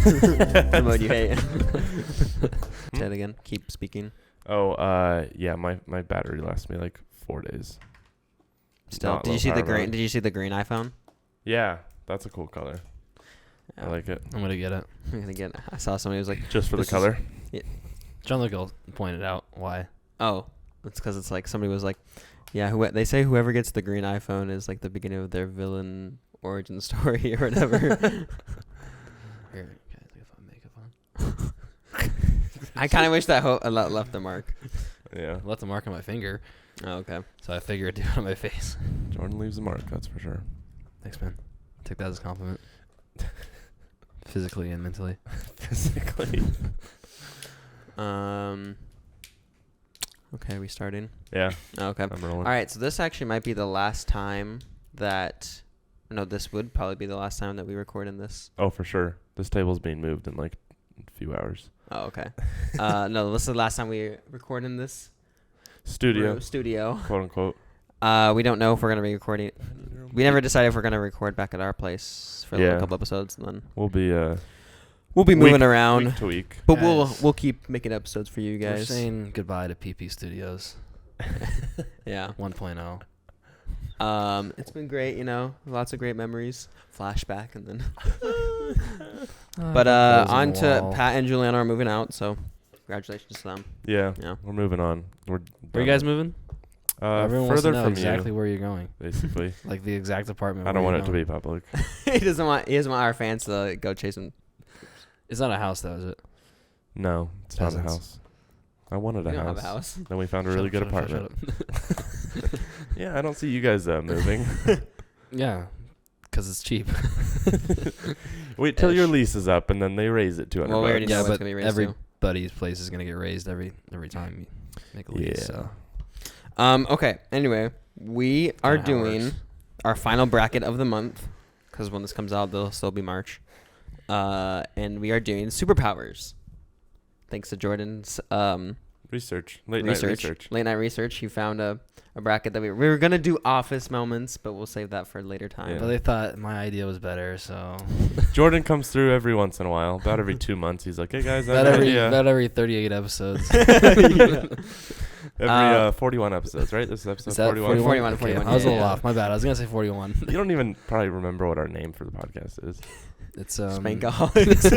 The mode you hate. Say it again. Keep speaking. Oh, yeah. My battery lasts me like 4 days. Still, Not did low you see the power green? mode. Did you see the green iPhone? Yeah, that's a cool color. I like it. I'm gonna get it. I'm gonna get. I saw somebody was like, Just for the This is- color. John Legal pointed out why. "Oh, it's because it's like somebody was like, yeah, they say whoever gets the green iPhone is like the beginning of their villain origin story or whatever." Here, guys, if I makeup on. I kind of wish that left the mark. Yeah. Left the mark on my finger, Oh, okay. so I figured it'd do it on my face. Jordan leaves a mark. That's for sure. Thanks, man. Take that as a compliment. Physically and mentally. Physically. Okay, we starting? Yeah. Oh, okay. I'm rolling. All right, so this actually might be the last time that. No, this would probably be the last time that we record in this. Oh, for sure. This table's being moved in like a few hours. Oh, okay. No, this is the last time we record in this Studio. studio. Quote unquote. We don't know if we're gonna be recording. We never decided if we're gonna record back at our place for a couple episodes, and then We'll be moving around. week to week. But Guys. we'll keep making episodes for you We're guys. saying goodbye to PP Studios Yeah. 1.0. It's been great, lots of great memories. Flashback and then. But on to Pat and Juliana are moving out, so congratulations to them. Yeah. Yeah. We're moving on. We're Where you guys moving? Everyone wants to further know from exactly you, where you're going, basically. like the exact apartment. I don't where want it you're to be going. public. He doesn't want our fans to go chase him. It's not a house, though, is it? No, it's not a Peasants. house. I wanted We a don't house. have a house. Then we found a really good apartment. Shut up. Yeah, I don't see you guys moving. Yeah, because it's cheap. Wait till your Ish. lease is up, and then they raise it $200. Well, we already know Yeah, what's but gonna be raised to. everybody's place is gonna get raised every time you make a lease. Yeah. So. Okay. Anyway, we are Kinda how it doing works. our final bracket of the month because when this comes out, there'll still be March. And we are doing superpowers. Thanks to Jordan's Research. Late night research. Late night research. He found a bracket that we were gonna do office moments, but we'll save that for a later time. Yeah. But they thought my idea was better, so Jordan comes through every once in a while. About every 2 months, he's like, "Hey guys, I about have an every idea." about every 38 episodes. Every 41 episodes, right? This is episode Is that 41. 41, Okay, 41, I was a little yeah. off. My bad. I was gonna say 41. You don't even probably remember what our name for the podcast is. It's Spankaholics.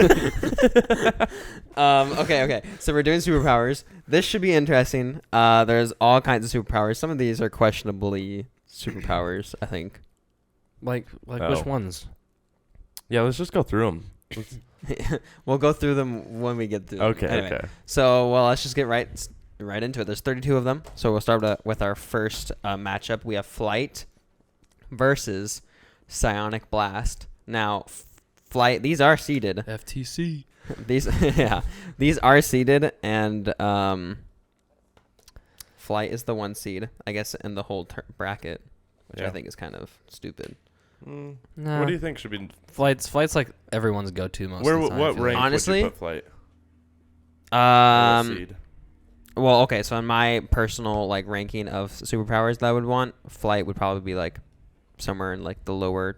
Okay. So we're doing superpowers. This should be interesting. There's all kinds of superpowers. Some of these are questionably superpowers, I think. like Oh. which ones? Yeah, let's just go through them. We'll go through them when we get through them. Okay, Anyway, okay. So, let's just get right into it. There's 32 of them. So we'll start with our first matchup. We have Flight versus Psionic Blast. Now, Flight, these are seeded. FTC. These are seeded, and Flight is the 1 seed, I guess, in the whole bracket, which I Yeah. think is kind of stupid. Nah. What do you think should be? Flight's like everyone's go-to most Where? of the time. I What feel rank like. Honestly, would you put Flight? Or what seed? Well, okay, so in my personal ranking of superpowers that I would want, Flight would probably be somewhere in the lower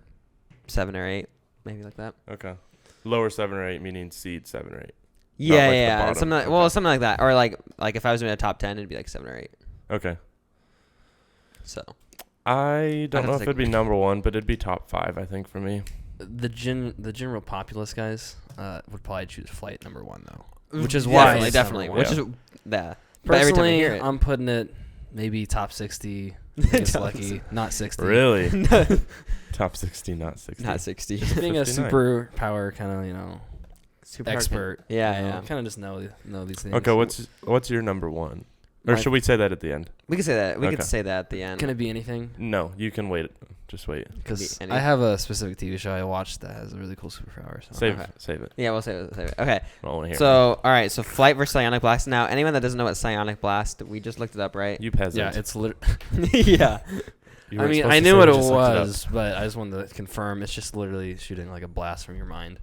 7 or 8, maybe like that. Okay. Lower 7 or 8, meaning seed 7 or 8. Yeah, the something bottom. something like that, or like if I was doing a top 10, it'd be 7 or 8. Okay. So I don't I'd know have if to it'd be number 1, but it'd be top 5, I think, for me. The general populace guys would probably choose Flight number 1 though, which is why it's definitely, number which one. is But every time I Personally, hear it, I'm putting it maybe top 60. It's lucky, not 60. Really? Top 60, not 60. not 60. Being a 59. superpower kind of Super expert. Yeah. Kind of just know these things. Okay, what's your number 1? Or My- should we say that at the end? We can say that. We Okay. could say that at the end. Can it be anything? No, you can wait. Just wait. Because any- I have a specific TV show I watched that has a really cool superpower. So. Save it. Yeah, we'll save it. Okay. I don't want to hear So, all right. So, Flight versus Psionic Blast. Now, anyone that doesn't know what Psionic Blast, we just looked it up, right? it. You peasant. Yeah, it's literally. Yeah. You I weren't mean, supposed I to knew say what we it just looked up. was, but I just wanted to confirm. It's just literally shooting like a blast from your mind.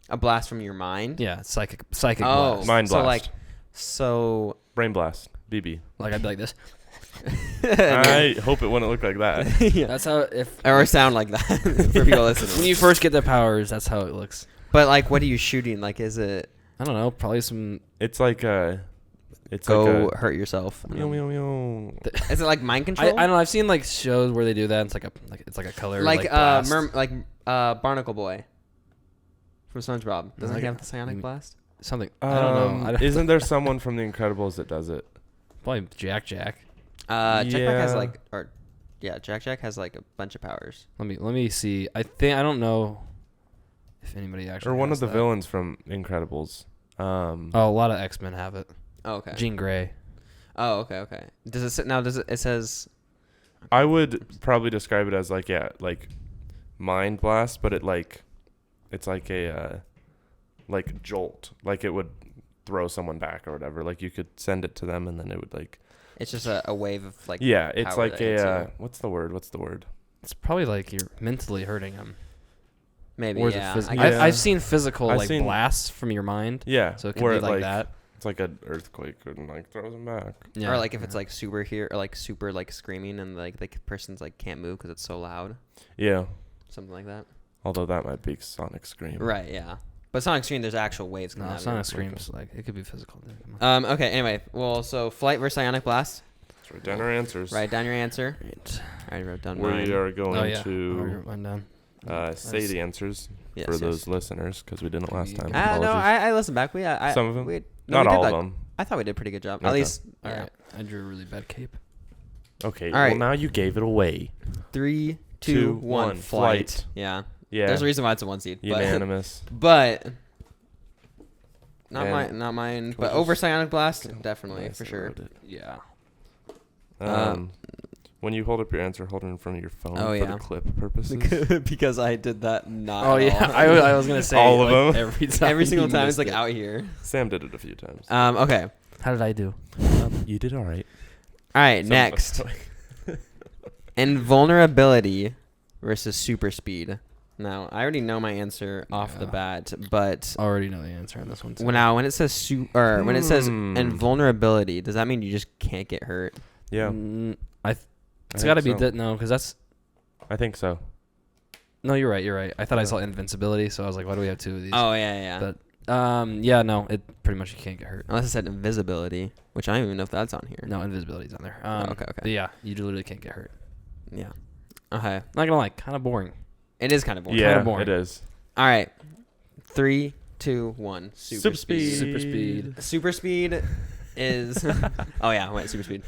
A blast from your mind. Yeah, psychic Oh, blast. Mind so blast. so. Brain blast. BB. Like I'd be like this. I hope it wouldn't look like that. Yeah. That's how if Or sound like that for people listening. when you first get the powers, that's how it looks. But like, what are you shooting? Like, is it I don't know. Probably some. It's like a. It's go like a. hurt yourself? Meow, meow, meow. Is it like mind I control? don't know. I've seen like shows where they do that. It's like a color. like blast. Barnacle Boy from SpongeBob. Doesn't Like he have the psionic blast? Something. I don't know. Isn't there someone from The Incredibles that does it? Probably Jack. Jack Jack has Yeah. Jack has like a bunch of powers. Let me see. I don't know if anybody actually. Or one has of the that. villains from Incredibles. Oh, a lot of X-Men have it. Oh, okay. Jean Grey. Oh, okay. Does it it says I would probably describe it as like mind blast, but it's like a like jolt, like it would throw someone back or whatever. Like you could send it to them and then it would like. it's just a wave of like It's power like that hits you. what's the word? It's probably like you're mentally hurting them. Maybe Or is it yeah. physical? I guess. I've seen physical I've seen- blasts from your mind. Yeah, So it could where be it like that. It's like an earthquake and like throws them back. Yeah. Or like if it's like super here or like super like screaming and like the person's like can't move because it's so loud, Yeah, something like that. although that might be Sonic Scream. Right. Yeah. But Sonic Scream, there's actual waves coming No, out. Sonic of it. Screams like it could be physical. Dude. Come on. Okay. Anyway, well, so Flight versus Psionic Blast. Let's write down our answers. Write down your answer. Right. I already wrote down We mine. are going Oh yeah. to Write down. say the answers Yes, for yes. those listeners because we didn't last time. No, Apologies. I listened back. Some of them? No, Not we did, all like, of them. I thought we did a pretty good job. At Okay. least. All Yeah. right. I drew a really bad cape. Okay, All right. well now you gave it away. 3, 2, Two, 1. one, Flight. flight. Yeah. Yeah, There's a reason why it's a 1 seed. unanimous. But not And mine. Not mine. can we But over just- Psionic Blast, definitely Yes, for I sure. wrote it. Yeah. When you hold up your answer, hold it in front of your phone Oh, for yeah. the clip purposes. Because I did that not. Oh at yeah. all. I was gonna say All of like, them? every time. Every single you time it's missed like it. out here. Sam did it a few times. Okay. How did I do? You did all right. All right. Next, invulnerability versus super speed. Now I already know my answer off the Yeah. bat, but Already know the answer on this one. Too. when it says when it says Hmm. invulnerability, does that mean you just can't get hurt? Yeah, It's got to be that no, because that's I think so. no. You're right. You're right. I thought I saw invincibility, so I was like, why do we have two of these? Oh yeah. But yeah, no. It pretty much you can't get hurt. Unless it said invisibility, which I don't even know if that's on here. No, invisibility's on there. Okay. But yeah, you literally can't get hurt. Yeah. Okay. Not gonna lie, kind of boring. It is kind of boring. Yeah, boring. it is. All right. 3, 2, 1. Super speed. Super speed. Super speed is. Oh yeah, wait. Super speed.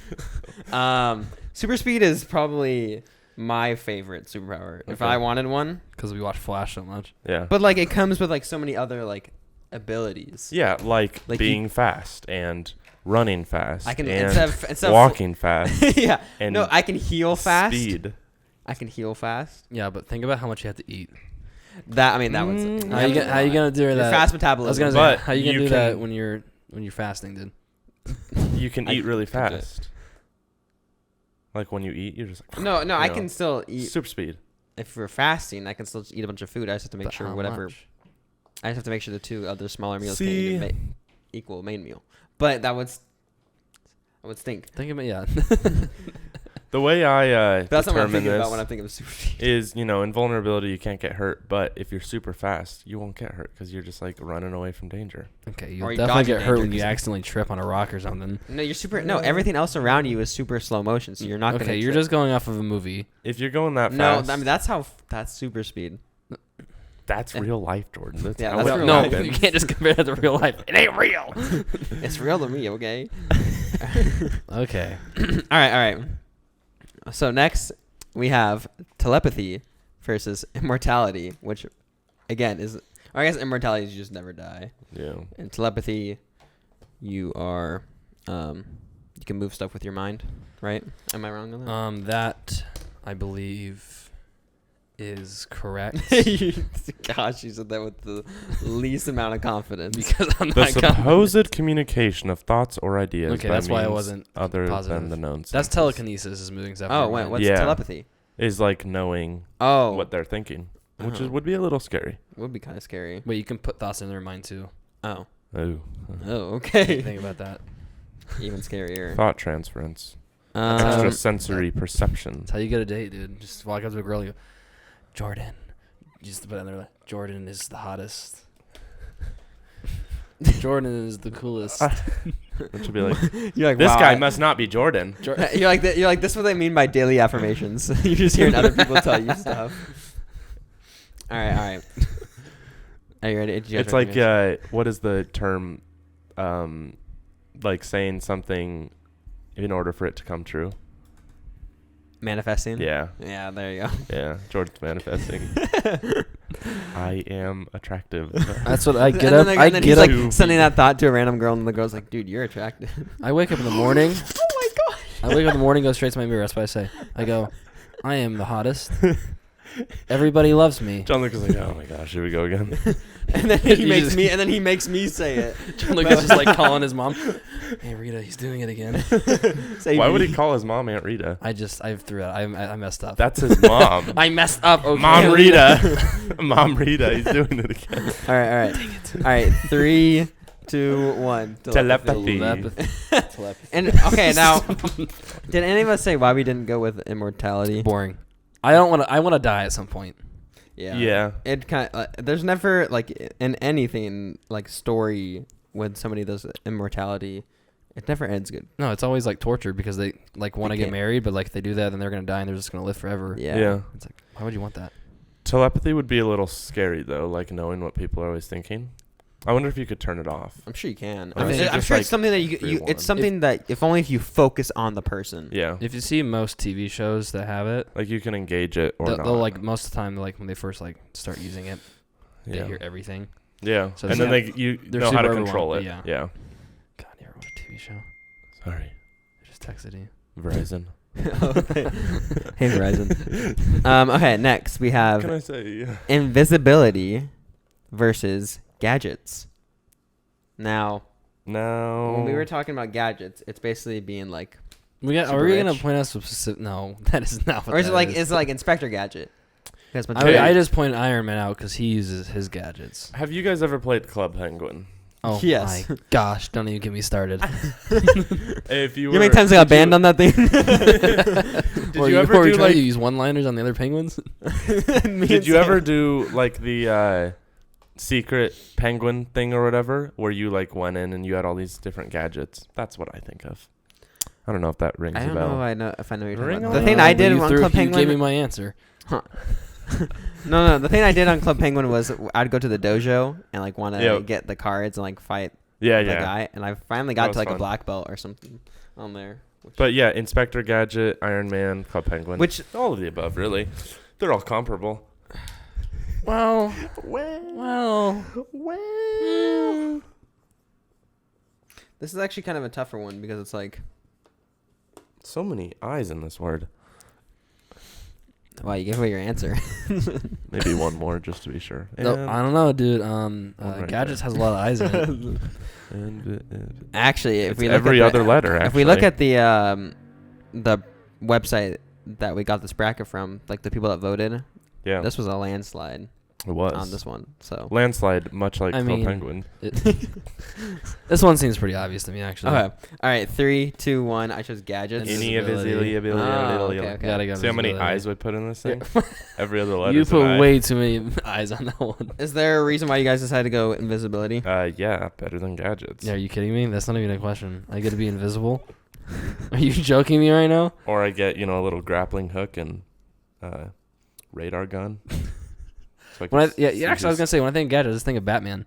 Super speed is probably my favorite superpower. If Okay. I wanted one, Because we watch Flash so much. Yeah. but like it comes with like so many other like abilities. Yeah, like Like being fast and running fast. I can and instead of walking fast. yeah. And No, I can heal fast. Speed. I can heal fast. Yeah, but think about how much you have to eat. That one's. How you gonna do Your that? fast I was metabolism. gonna say, But how you gonna you do that can- when you're fasting, dude? You can I eat really can do it. fast. Like when you eat, you're just like, No, I you know, can still eat. super speed. If we're fasting, I can still eat a bunch of food. I just have to make But sure how whatever. much? I just have to make sure the two other smaller meals See? can equal main meal. But that would stink. Think about yeah. The way I But that's not what I'm determine thinking this about when I'm thinking of super speed. is, invulnerability, you can't get hurt. But if you're super fast, you won't get hurt because you're just like running away from danger. Okay, Or you'll you definitely dodge get hurt danger when you 'cause- accidentally trip on a rock or something. No, you're super. No, everything else around you is super slow motion, so you're not gonna. Okay, you're trip. just going off of a movie. If you're going that No, fast, I mean that's super speed. that's real life, Jordan. That's Yeah, how that's it real No, life. happens. you can't just compare that to real life. It ain't real. It's real to me, okay? Okay. All right. So next we have telepathy versus immortality, which again is, or I guess immortality is you just never die, Yeah. and telepathy, you are, you can move stuff with your mind, right? Am I wrong on that? That I believe is correct. Gosh, you said that with the least amount of confidence. because I'm The not confident. supposed communication of thoughts or ideas. Okay, by that's why I means wasn't other positive. than the known. That's senses. telekinesis is moving stuff. Oh, in your wait, mind. what's Yeah. telepathy? Is like knowing Oh, what they're thinking, which Uh-huh. would be a little scary. would be kind of scary. Wait, you can put thoughts in their mind too. Oh, Oh, okay. Think about that. Even scarier. thought transference, Um, extra sensory perception. That's how you get a date, dude. Just walk up to a girl and go, Jordan. You just put it in there like, Jordan is the hottest. Jordan is the coolest. Which would be like, You're like, this wow, guy must not be Jordan. You're like, this is what they mean by daily affirmations. You're just hearing other people tell you stuff. All right. Are you ready? It's like, what is the term? Like saying something in order for it to come true. Manifesting. Yeah. Yeah. There you go. Yeah. Jordan's manifesting. I am attractive. That's what I get and up. then, I and then get he's up. like sending that thought to a random girl, and the girl's like, "Dude, you're attractive." I wake up in the morning. Oh my gosh. I wake up in the morning, go straight to my mirror. That's what I say. I go, I am the hottest. Everybody loves me. John Lucas is like, oh my gosh, here we go again. And then he makes me say it. John Lucas is like calling his mom. Hey Rita, he's doing it again. Why would he call his mom Aunt Rita? I threw it. I messed up. That's his mom. I messed up. Okay. Mom Rita. Mom Rita. He's doing it again. All right. Dang it. All right. 3, 2, 1. Telepathy. And okay, now, did any of us say why we didn't go with immortality? Boring. I want to die at some point. Yeah. It kind of there's never like in anything like story when somebody does immortality, it never ends good. No, it's always like torture because they like want to get can't- married, but like if they do that, then they're gonna die and they're just gonna live forever. Yeah. It's like, why would you want that? Telepathy would be a little scary though, like knowing what people are always thinking. I wonder if you could turn it off. I'm sure you can. Or is it I'm just, sure like, it's something that it's something that if only if you focus on the person. Yeah. If you see most TV shows that have it, Like you can engage it or they'll, not. they'll like most of the time, like when they first like start using it, they yeah. hear everything. Yeah. So And it's- then you they're know how to super control it. overwhelmed, Yeah. God, you ever watch a TV show? Sorry. I just texted you. Verizon. Hey Verizon. Okay, next we have Can I say? invisibility versus gadgets. Now, No. when we were talking about gadgets, it's basically being like, Are Super we gonna rich? point out some specific? No, that is not what. or is it that like is. is it like Inspector Gadget? That's what Okay. I just pointed Iron Man out because he uses his gadgets. Have you guys ever played Club Penguin? Oh Yes. my gosh! Don't even get me started. If you You know how many times I got did you- banned on that thing? Did you ever do trying like? to use one-liners on the other penguins? Did you ever do like the secret penguin thing or whatever, where you like went in and you had all these different gadgets? That's what I think of. I don't know if that rings I a don't bell. know if I know what you're Ring talking a about. The bell. thing I did You on threw- Club You gave me Penguin. my answer. No. The thing I did on Club Penguin was I'd go to the dojo and like want to Yep. get the cards and like fight Yeah, the yeah. guy, and I finally That got was to like fun. a black belt or something on there. But yeah, Inspector Gadget, Iron Man, Club Penguin, Which all of the above, really. They're all comparable. Well, this is actually kind of a tougher one because it's like, So many I's in this word. wow, you gave away your answer. Maybe one more just to be sure. no, I don't know, dude. right Gadgets has a lot of eyes in it. And Actually, if it's we look every at other letter. Actually. if we look at the website that we got this bracket from, like the people that voted, yeah, this was a landslide it was on this one. So landslide, much like I Club mean, Penguin. This one seems pretty obvious to me, actually. okay, all right, 3, 2, 1. I chose gadgets. Invisibility. Okay. Gotta go. See how many invisibility. eyes we put in this thing? Every other letter. You put way too many eyes on that one. Is there a reason why you guys decided to go invisibility? Yeah, better than gadgets. Yeah, are you kidding me? That's not even a question. I get to be invisible. Are you joking me right now? Or I get, a little grappling hook and radar gun. So I can Actually, I was gonna say when I think gadgets, I just think of Batman.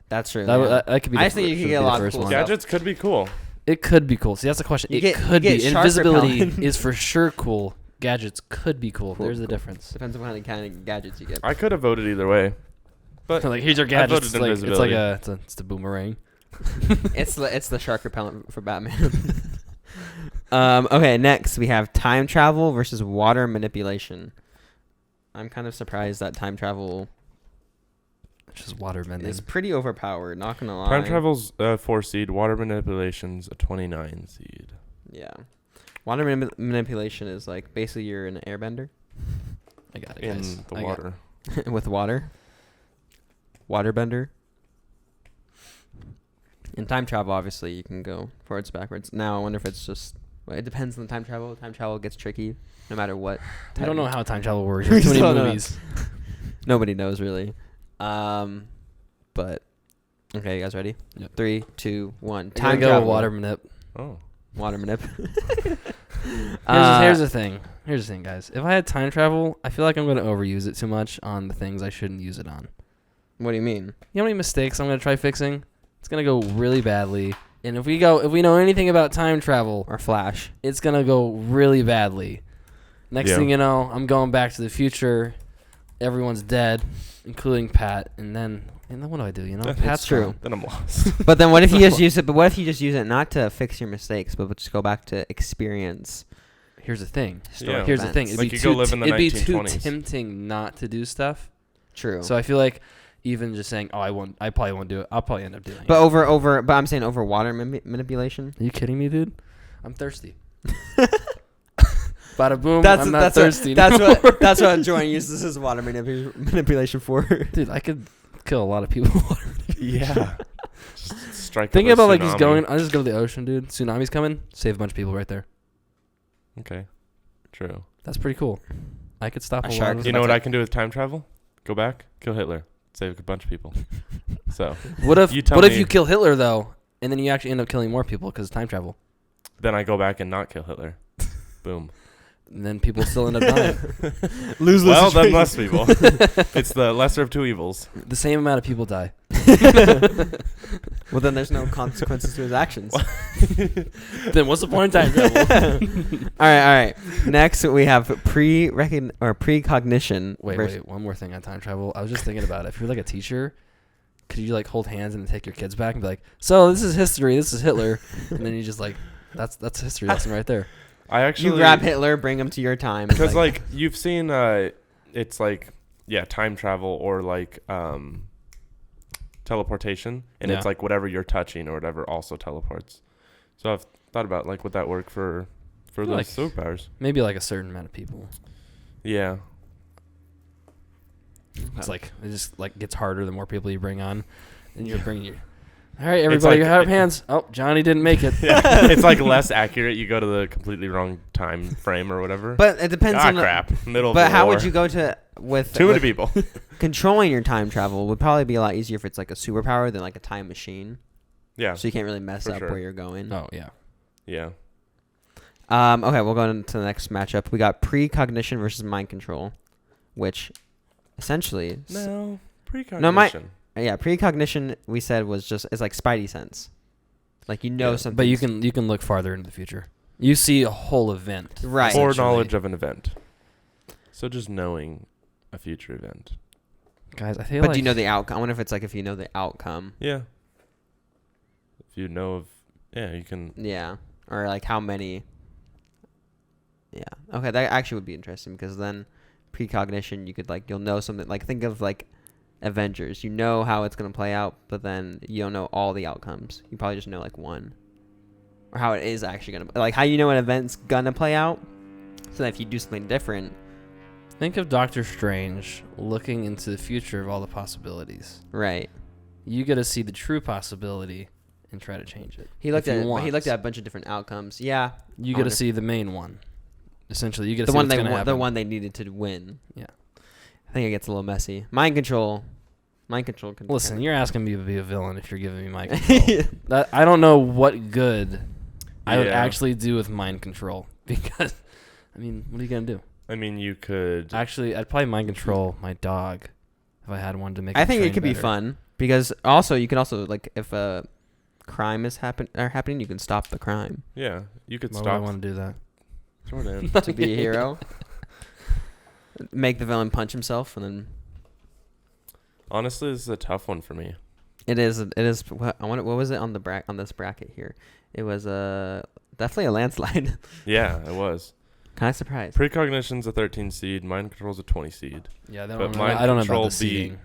That's true. That, yeah. that could be. I the think you should could be get a the lot of first cool one. stuff. Gadgets could be cool. It could be cool. See, that's the question. You It get- could you be. get shark Invisibility repellent. is for sure cool. Gadgets could be cool. Cool, There's the cool. difference. Depends on how many kind of gadgets you get. I could have voted either way. But Like here's your I gadget. voted It's like invisibility. it's the boomerang. it's the shark repellent for Batman. Okay, next we have time travel versus water manipulation. I'm kind of surprised that time travel Just water bending. is pretty overpowered. Not gonna lie. Time travel's 4 seed. Water manipulation's a 29 seed. Yeah, water manipulation is like basically you're an airbender I got it, In guys. the I got water. with water. Waterbender. In time travel, obviously, you can go forwards, backwards. Now, I wonder if it's just. Well, it depends on the time travel. Time travel gets tricky, no matter what. I don't know how time travel works. We There's too many still don't know. movies. Nobody knows really. But Okay, you guys ready? Yep. 3, 2, 1. Time Time go travel. water manip. Oh. Water manip. Here's the thing. Here's the thing, guys. If I had time travel, I feel like I'm gonna overuse it too much on the things I shouldn't use it on. What do you mean? You know how many mistakes I'm gonna try fixing? It's gonna go really badly. And if we know anything about time travel, Or Flash. it's gonna go really badly. Next Yeah. thing you know, I'm going back to the future. Everyone's dead, including Pat. And then what do I do? You know, That's Pat's true. gone. Then I'm lost. But then what if you just use it? But what if you just use it not to fix your mistakes, but just go back to experience? Here's the thing. Yeah. Here's the thing. events? It'd Like be you go too live in the it'd be too 1920s. tempting not to do stuff. True. So I feel like even just saying, "Oh, I won't," I probably won't do it. I'll probably end up doing But it. but I'm saying over water manipulation. Are you kidding me, dude? I'm thirsty. Bada boom. I'm not thirsty. That's anymore. that's what Jordan uses his water manipulation for. Dude, I could kill a lot of people. Yeah. Just strike. Think up a about like he's tsunami. going. I just go to the ocean, dude. Tsunami's coming. Save a bunch of people right there. Okay. True. That's pretty cool. I could stop A a lot shark. of You know what I can do with time travel? Go back, kill Hitler, save a bunch of people. So What if You tell what if me. you kill Hitler though, and then you actually end up killing more people because time travel, then I go back and not kill Hitler. Boom. and then people still end up dying. Lose. Well, then less people. It's the lesser of two evils. The same amount of people die. Well, then there's no consequences to his actions. Then what's the point in time travel? All right. Next, we have precognition. Wait. One more thing on time travel. I was just thinking about it. If you're like a teacher, could you like hold hands and take your kids back and be like, "So this is history. This is Hitler," and then you just like, that's a history lesson right there. I actually You grab Hitler, bring him to your time. because like you've seen it's like time travel or like teleportation, and Yeah. it's like whatever you're touching or whatever also teleports. So I've thought about like would that work for those Like- superpowers? Maybe like a certain amount of people. Yeah. It's like it just like gets harder the more people you bring on, and you're bringing your. All right, everybody, like- you have hands. Oh, Johnny didn't make it. Yeah. It's like less accurate. You go to the completely wrong time frame or whatever. But it depends on. crap. Middle of But the how war. would you go to with Too many with people. controlling your time travel would probably be a lot easier if it's like a superpower than like a time machine. Yeah. So you can't really mess For up sure. where you're going. Oh yeah. Yeah. Okay, we'll go into the next matchup. We got precognition versus mind control, which essentially No. Precognition. precognition we said was just it's like spidey sense. Like you know Yeah. something. But you can look farther into the future. You see a whole event. Right. Foreknowledge of an event. So just knowing a future event. Guys, I feel But like do you know the outcome? I wonder if it's like if you know the outcome. Yeah. If you know of, you can. Yeah. Or like how many. Yeah. Okay, that actually would be interesting because then precognition you could like you'll know something like think of like Avengers. You know how it's gonna play out, but then you don't know all the outcomes. You probably just know like one. Or how it is actually gonna like how you know an event's gonna play out. So that if you do something different. think of Doctor Strange looking into the future of all the possibilities. Right. You get to see the true possibility and try to change it. He looked If you at want. he looked at a bunch of different outcomes. Yeah. You get to see the main one. Essentially, you get to The see one what's they going to the happen. one they needed to win. Yeah. I think it gets a little messy. Mind control can Listen, you're asking me to be a villain if you're giving me mind control. I don't know what good I would Yeah. actually do with mind control because, I mean, what are you gonna do? I mean, you could. Actually, I'd probably mind control my dog if I had one to make. I him think it train could be better. fun because also you can also like if a crime is happening, you can stop the crime Yeah. You could Why would I stop. want to do that? Jordan. to be a hero. Make the villain punch himself, and then Honestly, this is a tough one for me. it is. What was it on the on this bracket here? It was definitely a landslide. Yeah, it was. Kind of surprised. Precognition's a 13 seed. Mind control's a 20 seed. Yeah, But mind I don't know control about the seating.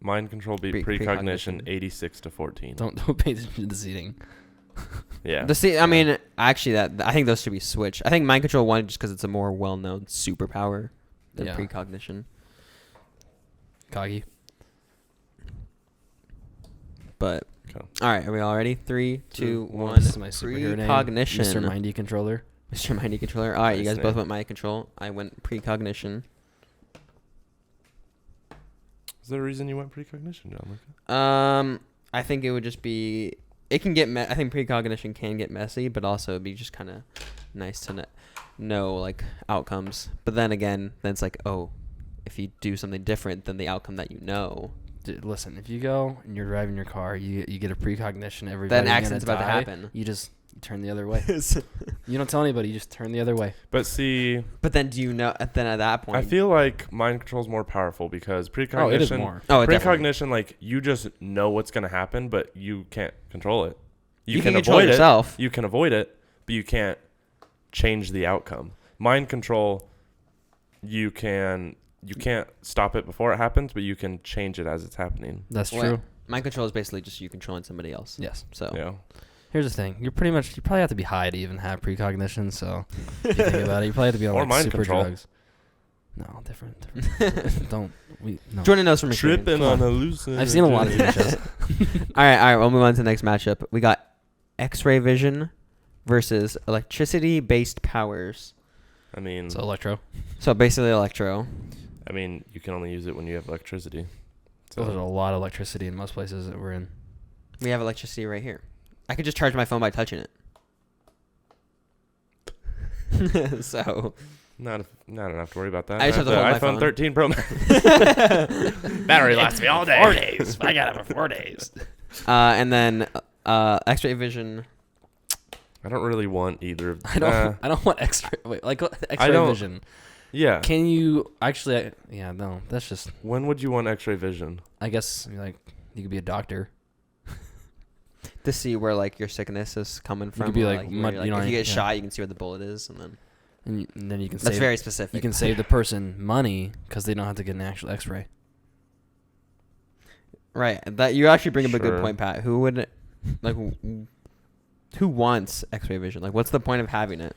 Mind control beat Precognition. precognition 86 to 14. Don't pay attention to the seating. Yeah. I mean, actually, I think those should be switched. I think mind control won just because it's a more well-known superpower than Yeah. precognition. Coggy. But Okay. all right, are we all ready? 3, 2, 1. This is my superhero name. Precognition. Mr. Mindy Controller. Mr. Mindy Controller. All right, you Nice guys both name. went mind control. I went precognition. Is there a reason you went precognition, John? I think it would just be. It can get. I think precognition can get messy, but also it'd be just kind of nice to know like outcomes. But then again, then it's like, oh, if you do something different than the outcome that you know, Dude, listen, if you go and you're driving your car, you get a precognition. then Everybody an accident's about to happen. You turn the other way. You don't tell anybody. You just turn the other way. But see, But then do you know? Then at that point, I feel like mind control is more powerful because precognition. Oh, it is more. Oh, it definitely. Precognition, like you just know what's gonna happen, but you can't control it. You can control yourself. You can avoid it, but you can't change the outcome. Mind control, you can't stop it before it happens, but you can change it as it's happening. That's Well, true. Mind control is basically just you controlling somebody else. Yes. So Yeah. Here's the thing. You probably have to be high to even have precognition. So if you think about it, you probably have to be on Or like mind super control. drugs. No, different. No. Jordan knows from experience. Tripping Come on hallucinations. I've seen a lot of TV shows. All right. We'll move on to the next matchup. We got X-ray vision versus electricity-based powers. I mean, So electro. So basically, electro. you can only use it when you have electricity. So there's a lot of electricity in most places that we're in. We have electricity right here. I could just charge my phone by touching it. So Not enough to worry about that. I just have to hold my iPhone phone. 13 Pro Max. Battery lasts me all day. 4 days. I got it for 4 days. and then X-ray vision. I don't really want either. I don't want X-ray. Wait, like X-ray don't- vision. Yeah. Can you actually? Yeah, no. That's just. When would you want X-ray vision? I guess like you could be a doctor. To see where like your sickness is coming from. could be or, like, where, you know, if you get yeah. shot, you can see where the bullet is, and then And then you can that's save. very specific. You can save the person money because they don't have to get an actual X-ray. Right. That you actually bring up a good Sure. point, Pat. Who would like? Who wants X-ray vision? Like, what's the point of having it?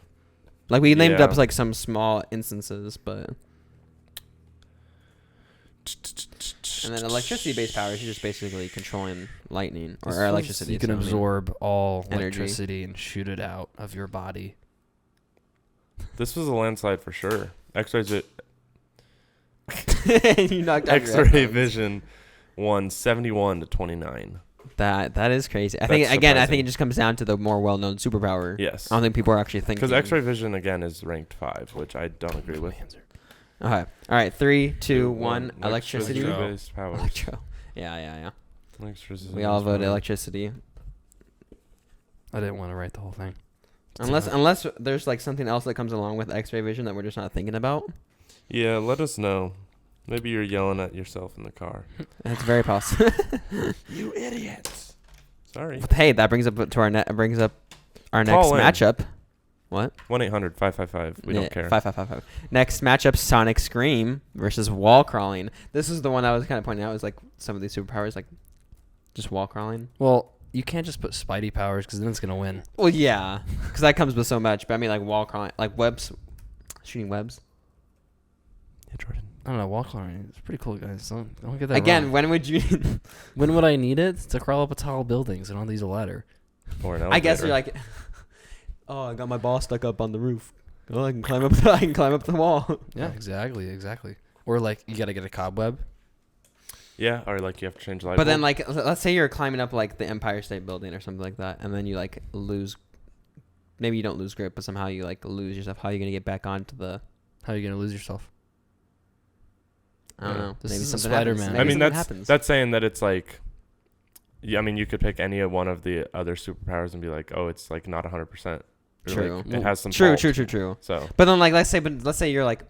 Like, we named Yeah. up like some small instances, but and then electricity-based powers, you're just basically controlling lightning or electricity. You can so, I mean, absorb all energy. electricity and shoot it out of your body. This was a landslide for sure. X-rays it. you knocked out your X-ray headphones. vision won 71-29. That is crazy. I That's think again, I think surprising. it just comes down to the more well-known superpower. Yes. I don't think people are actually thinking. Because X-ray vision again is ranked 5, which I don't agree with. Okay. All right. 3, 2, 1. Electricity. Electricity-based powers. Electro. Yeah. Electricity We all voted powers. electricity. I didn't want to write the whole thing. Unless there's like something else that comes along with X-ray vision that we're just not thinking about. Yeah, let us know. Maybe you're yelling at yourself in the car. That's very possible. You idiots. Sorry. But hey, that brings up to our brings up our next Call in. matchup. What? 1-800-555. We don't care. 5555. Next matchup: Sonic Scream versus wall crawling. This is the one I was kind of pointing out. Is like some of these superpowers, like just wall crawling. Well, you can't just put Spidey powers because then it's gonna win. Well, yeah, because that comes with so much. But I mean, like wall crawling, like webs, shooting webs. Yeah, Jordan. I don't know. Wall crawling. It's pretty cool, guys. Don't get that Again, wrong. when would you? When would I need it? To crawl up a tall buildings and not use a ladder. Or an I guess elevator. you're like, oh, I got my ball stuck up on the roof. Oh, I can climb up. I can climb up the wall. Yeah, exactly. Or like you gotta get a cobweb. Yeah, or like you have to change light But then, bulb. like, let's say you're climbing up like the Empire State Building or something like that, and then you like lose. Maybe you don't lose grip, but somehow you like lose yourself. How are you gonna get back onto the? How are you gonna lose yourself? I don't Yeah. know. This Maybe isn't something Spider-Man. happens. I Maybe mean, something happens. that's saying that it's like, yeah, I mean, you could pick any of one of the other superpowers and be like, oh, it's like not 100%. True. Like, it has some True. fault. So But then, like, let's say you're like,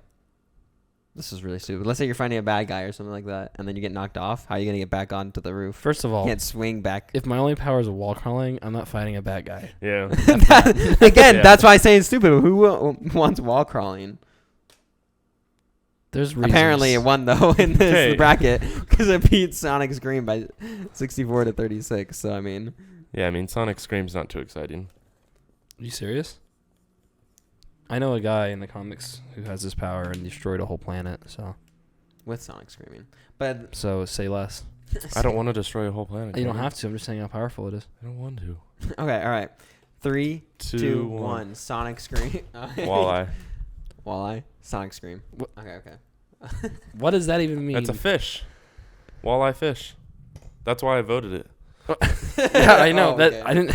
this is really stupid. Let's say you're finding a bad guy or something like that, and then you get knocked off. How are you gonna get back onto the roof? First of all, You can't swing back. if my only power is wall crawling, I'm not fighting a bad guy. yeah, Again, Yeah. that's why I say it's stupid. Who wants wall crawling? There's reasons. Apparently, it won though in this Okay. bracket because it beat Sonic Scream by 64-36. So I mean, yeah. I mean, Sonic Scream's not too exciting. Are you serious? I know a guy in the comics who has this power and destroyed a whole planet. with Sonic screaming, but So say less. I don't want to destroy a whole planet. You don't Jordan. have to. I'm just saying how powerful it is. I don't want to. Okay, all right. 3, 2, 2, 1. Sonic Scream. Walleye. Walleye. Sonic Scream. What? Okay. What does that even mean? That's a fish. Walleye fish. That's why I voted it. Yeah, I know Oh, that. okay. I didn't.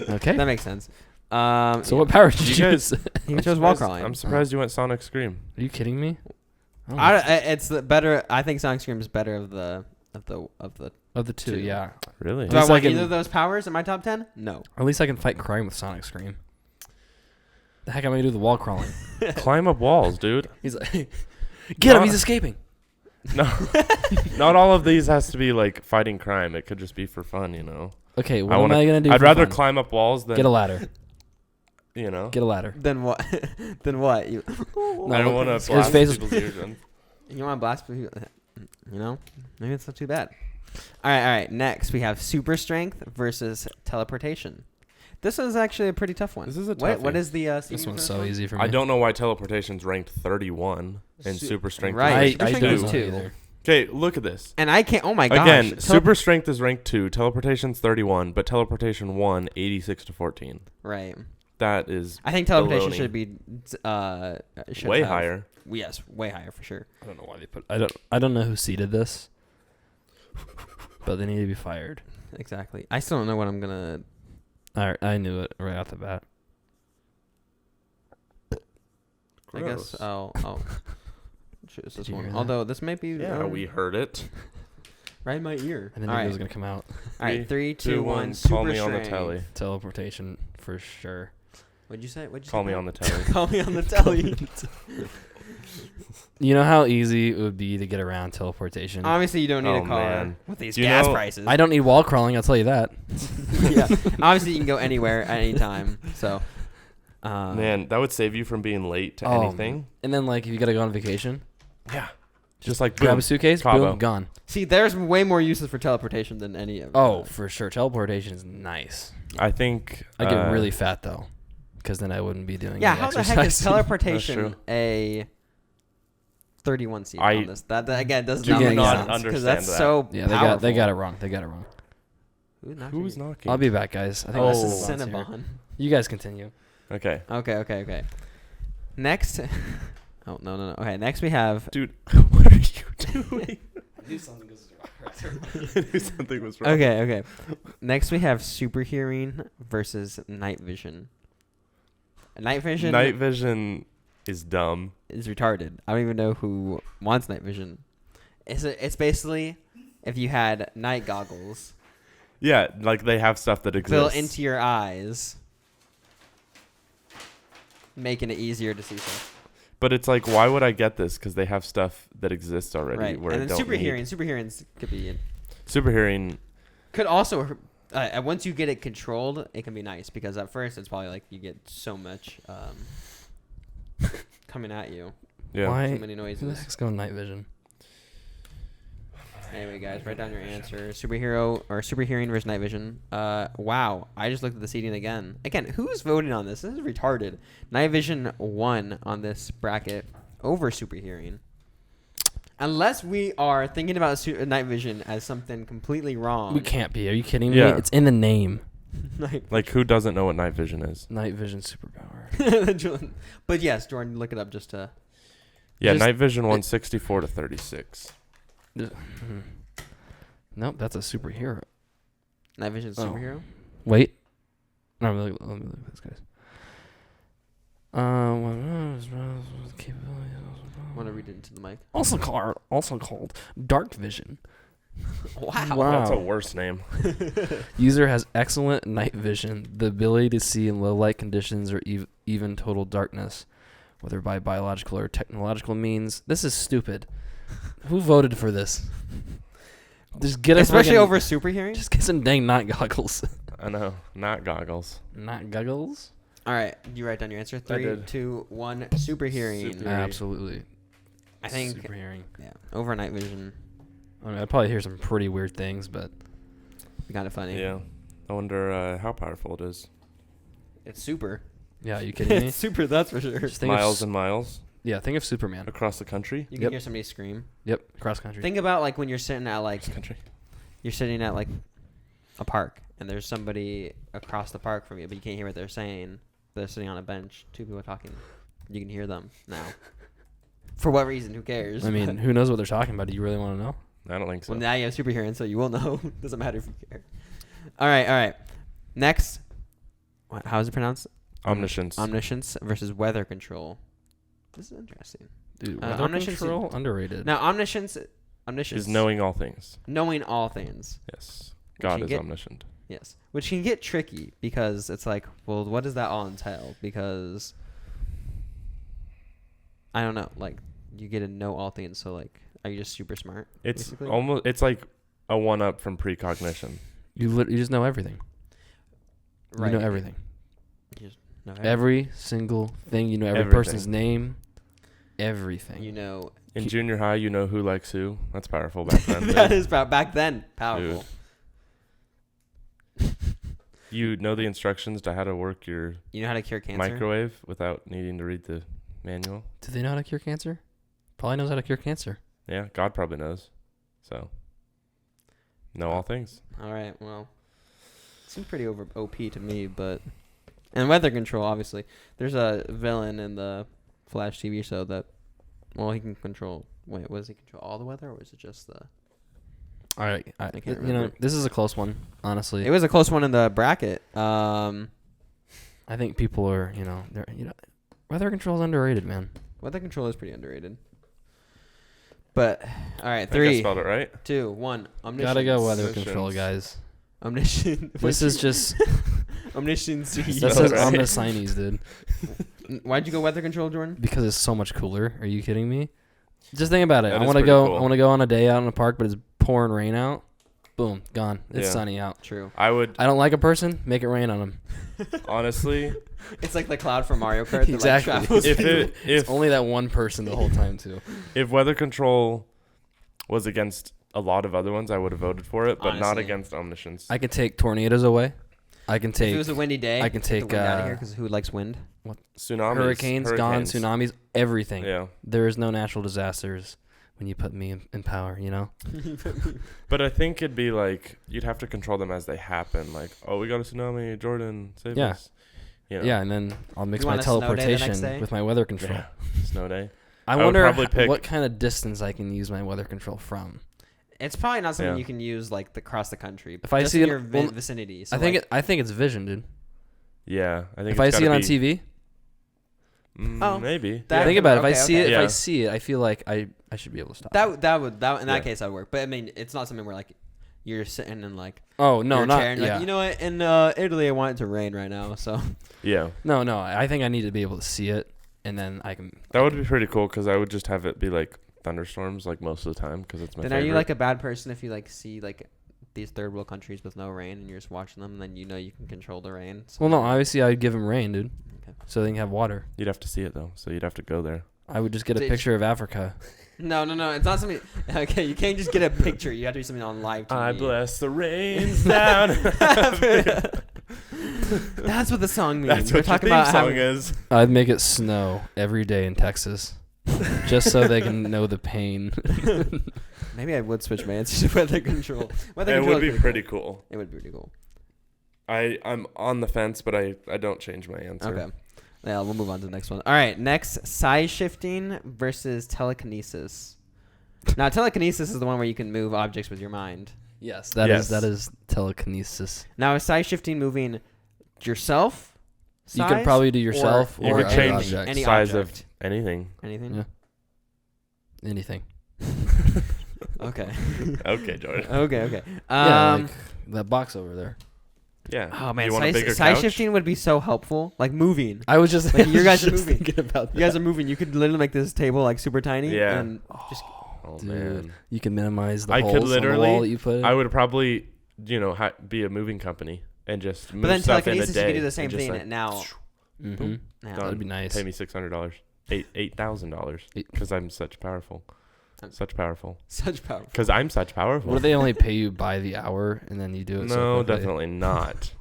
Okay. That makes sense. So what power did you You guys- choose? He I'm chose wall surprised- crawling. I'm surprised you went Sonic Scream. Are you kidding me? Oh, It's the better. I think Sonic Scream is better of the. of the two, two. yeah. Really? Do I least want I can- either of those powers in my top 10? No. At least I can fight crime with Sonic Scream. The heck am I gonna do the wall crawling? Climb up walls, dude. He's like, get him! No. He's escaping. No, not all of these has to be like fighting crime. It could just be for fun, you know. Okay, what I am wanna- I gonna do? I'd for rather fun? climb up walls than Get a ladder. you know. Get a ladder. Then what? Then what? You, No, I don't want to his blast face is- people's eardrums. you want to blast people? You know? Maybe it's not too bad. All right. Next, we have super strength versus teleportation. This is actually a pretty tough one. This is a What toughie. is the This seeding one's for so easy for me. I don't know why teleportation's ranked 31 and Su- super strength. right. Is Super I strength don't is know two. either. Okay, look at this. And I can't. Oh my gosh. Again, super strength is ranked 2, teleportation's 31, but teleportation 1, 86 to 14. Right. That is I think teleportation baloney. should be should way have- higher. Yes, way higher for sure. I don't know why they put. I don't know who seeded this, but they need to be fired. Exactly. I still don't know what I'm gonna. I knew it right off the bat. I guess Gross. I'll choose this you one. hear that? Although this might be Yeah, we heard it. right in my ear. I didn't All think it right. was gonna come out. All right. 3, 2, 1. Call Super me on the strength. telly. Teleportation for sure. What'd you say? What'd you Call say? me on the telly. Call me on the telly. You know how easy it would be to get around teleportation. Obviously, you don't need Oh, a car man. with these Do you gas know- prices. I don't need wall crawling. I'll tell you that. Yeah. Obviously, you can go anywhere at any time. So. Man, that would save you from being late to Oh, anything. And then like if you gotta go on vacation, Yeah. Just like grab boom. a suitcase, Cabo. boom, gone. See, there's way more uses for teleportation than any of. Oh, for sure. Teleportation is nice. I think I get really fat though, because then I wouldn't be doing. Yeah. any How the heck is exercise. teleportation true. a 31 seed I on this? That again doesn't do make not sense because understand that's that. so. Yeah, powerful. they got it wrong. They got it wrong. Who's knocking? I'll be back, guys. I think Oh. this This is is Cinnabon. Cinnabon. You guys continue. Okay. Okay. Next. Oh no. Okay, next we have. Dude, what are you doing? Do something goes I knew something was wrong. Okay. Next we have super hearing versus night vision. Night vision Night vision is dumb. is retarded. I don't even know who wants night vision. It's basically if you had night goggles Yeah, like they have stuff that exists. built into your eyes, making it easier to see stuff. But it's like, why would I get this? Because they have stuff that exists already. Right. Where And I then don't super need. hearing. Super hearing could be. Super hearing. Could also. Once you get it controlled, it can be nice because at first it's probably like you get so much coming at you. Yeah. Why? Too many Who the noises. heck's going night vision? Anyway, guys, write down your answer. Superhero or super hearing versus night vision. Wow. I just looked at the seating again. Again, who's voting on this? This is retarded. Night vision won on this bracket over super hearing. Unless we are thinking about night vision as something completely wrong. We can't be. Are you kidding me? Yeah. It's in the name. Like, who doesn't know what night vision is? Night vision superpower. But yes, Jordan, look it up just to. Yeah, Just- night vision 164 to 36. Nope, that's a superhero. Night vision Oh. superhero. Wait. No, let me look at this, guys. Want to read it into the mic? Also called dark vision. Wow. Wow. That's a worse name. User has excellent night vision, the ability to see in low light conditions or even total darkness, whether by biological or technological means. This is stupid. Who voted for this? Just get a Especially fucking- over super hearing. Just get some dang night goggles. I know. Not goggles. Not goggles? All right, you write down your answer. 3, did. 2, 1. Super hearing. Super- Absolutely. I think. Super hearing. Yeah, over night vision. I mean, I'd probably hear some pretty weird things, but Kind of funny. Yeah. I wonder how powerful it is. It's super. yeah, are you kidding me? It's super. That's for sure. Just think of Miles and miles yeah, think of Superman. across the country. You can Yep. hear somebody scream. Yep, cross country. Think about like when you're sitting at like Across the country. you're sitting at like a park and there's somebody across the park from you, but you can't hear what they're saying. They're sitting on a bench, 2 people talking. You can hear them now. For what reason? Who cares? I mean, who knows what they're talking about? Do you really want to know? I don't think so. Well, now you have super hearing, so you will know. Doesn't matter if you care. All right. Next, how is it pronounced? Omniscience. Omniscience versus weather control. This is interesting. Dude, Uh, weather omniscience- control underrated. Now, omniscience is knowing all things. knowing all things. Yes. Which God you is get- omniscient. Yes, which can get tricky because it's like, well, what does that all entail? Because I don't know. Like, you get to know all things, so like, are you just super smart? It's basically? almost. It's like a one-up from precognition. You just know everything. Right. You know everything. You just know Every single thing. You know every Everything. person's name. Everything. You know. In junior high, you know who likes who. That's powerful back then. That is back then powerful. You know the instructions to how to work your You know how to cure cancer. microwave without needing to read the manual. Do they know how to cure cancer? Probably knows how to cure cancer. Yeah, God probably knows. So, know all things. All right. Well, seems pretty over OP to me, but and weather control. Obviously, there's a villain in the Flash TV show that, well, he can control. Wait, does he control all the weather, or is it just the? All right. can't You know, remember. this is a close one, honestly. It was a close one in the bracket. I think people are, weather control is underrated, man. Weather control is pretty underrated. But all right, I think I 3, spelled it right. 2, 1. Omniscience. Gotta go weather Omniscience. control, guys. Omniscient. This is just omniscience. this spelled is it right. omniscience, dude. Why'd you go weather control, Jordan? Because it's so much cooler. Are you kidding me? Just think about it. That I is want to pretty go. cool. I want to go on a day out in the park, but it's pouring rain out. Boom, gone. It's Yeah. sunny out. True. I would I don't like a person. Make it rain on them. honestly, It's like the cloud from Mario Kart. That, Exactly. Like, travels if through. if Only that one person the whole time too. if weather control was against a lot of other ones, I would have voted for it, but not Honestly. against omniscience. I could take tornadoes away. I can If take it was a windy day, I can get take, the wind out of uh, here because who likes wind? Tsunamis, hurricanes, gone, tsunamis, everything. Yeah, There is no natural disasters when you put me in power. You know. but I think it'd be like you'd have to control them as they happen. Like, oh, we got a tsunami, Jordan, save Yeah. us. You know? Yeah, and then I'll mix You my want a snow day the next teleportation day? with my weather control. Yeah. Snow day. I would wonder probably pick- what kind of distance I can use my weather control from. It's probably not something Yeah. you can use like across the country. If I just see in it- your well, vicinity. So I think like, I think it's vision, dude. Yeah, I think If I it's see it gotta on be- TV, Oh, maybe. that- think about it. If I okay, see okay. it, Yeah. if I see it, I feel like I should be able to stop. that in that Yeah. case that would work. But I mean, it's not something where like you're sitting in like Oh no, your not chair and yeah. like, you know what? In Italy, I want it to rain right now. So Yeah, No. I think I need to be able to see it, and then I can. that would be pretty cool because I would just have it be like thunderstorms like most of the time because it's my then favorite. are you like a bad person if you like see like these third world countries with no rain and you're just watching them and then you know you can control the rain? So Well, no, obviously I'd give them rain, dude, Okay. so they can have water. You'd have to see it though, so you'd have to go there. I would just get a Did- picture of Africa. No, it's not something. Okay, you can't just get a picture. You have to be something on live TV. I bless the rains down. That's what the song means. That's We're what your talking theme about song having, is. I'd make it snow every day in Texas, just so they can know the pain. Maybe I would switch my answer to weather control. Weather It control would is be pretty cool. It would be pretty cool. I'm on the fence, but I don't change my answer. Okay. Yeah, we'll move on to the next one. All right, next, size shifting versus telekinesis. Now, telekinesis is the one where you can move objects with your mind. Yes, Yes. that is telekinesis. Now, is size shifting moving yourself? You could size, probably do yourself You or could other change objects. any size object. of anything. Anything? Yeah. Anything. Okay. Okay, Jordan. okay. Yeah, like that box over there. Yeah. Oh man, You want a bigger size couch? shifting would be so helpful. Like moving. I was just Like, you guys are just moving. thinking about that. You guys are moving. You could literally make this table like super tiny. Yeah. And just Oh Dude, man. you can minimize the I holes could on the literally- wall that you put in. I would probably, be a moving company and just move but then stuff in a telekinesis, you day. could do the same and just, thing like, now. Mm-hmm. Now. That'd be nice. Pay me $600, $8,000, because I'm such powerful, such powerful. Such power. Because I'm such powerful. What do they only pay you by the hour and then you do it? so No, quickly? definitely not.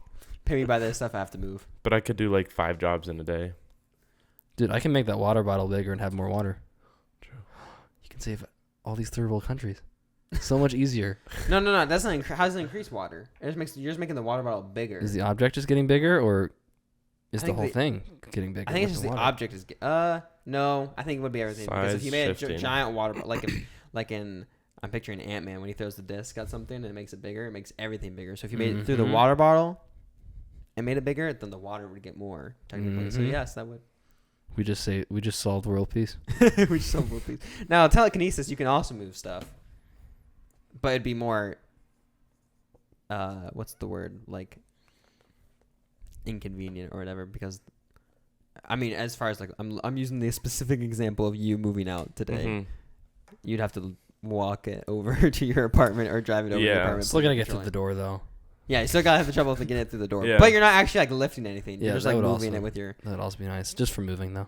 Pay me by this stuff. I have to move. But I could do like 5 jobs in a day. Dude, I can make that water bottle bigger and have more water. True. You can save all these third world countries. So much easier. No. That's not. How does it increase water? It just makes. You're just making the water bottle bigger. Is the object just getting bigger, or is I the think whole the- thing getting bigger? I think with it's just the water? object is. No. I think it would be everything because if Size you made a shifting. giant water like in I'm picturing Ant-Man when he throws the disc at something and it makes it bigger. It makes everything bigger. So if you made it through the Mhm. water bottle and made it bigger, then the water would get more technically. So Mhm. yes, that would. We just solved world peace. We just sold these. Now telekinesis, you can also move stuff, but it'd be more. What's the word, like? Inconvenient or whatever, because. I mean, as far as like, I'm using the specific example of you moving out today. Mhm. You'd have to walk it over to your apartment or drive it over to your Yeah. apartment. Still gotta get control through the it. door though. Yeah, you still gotta have the trouble to get it through the door. Yeah. But you're not actually like lifting anything. Yeah, You're just that like would moving also- it with your. That'd also be nice, just for moving though.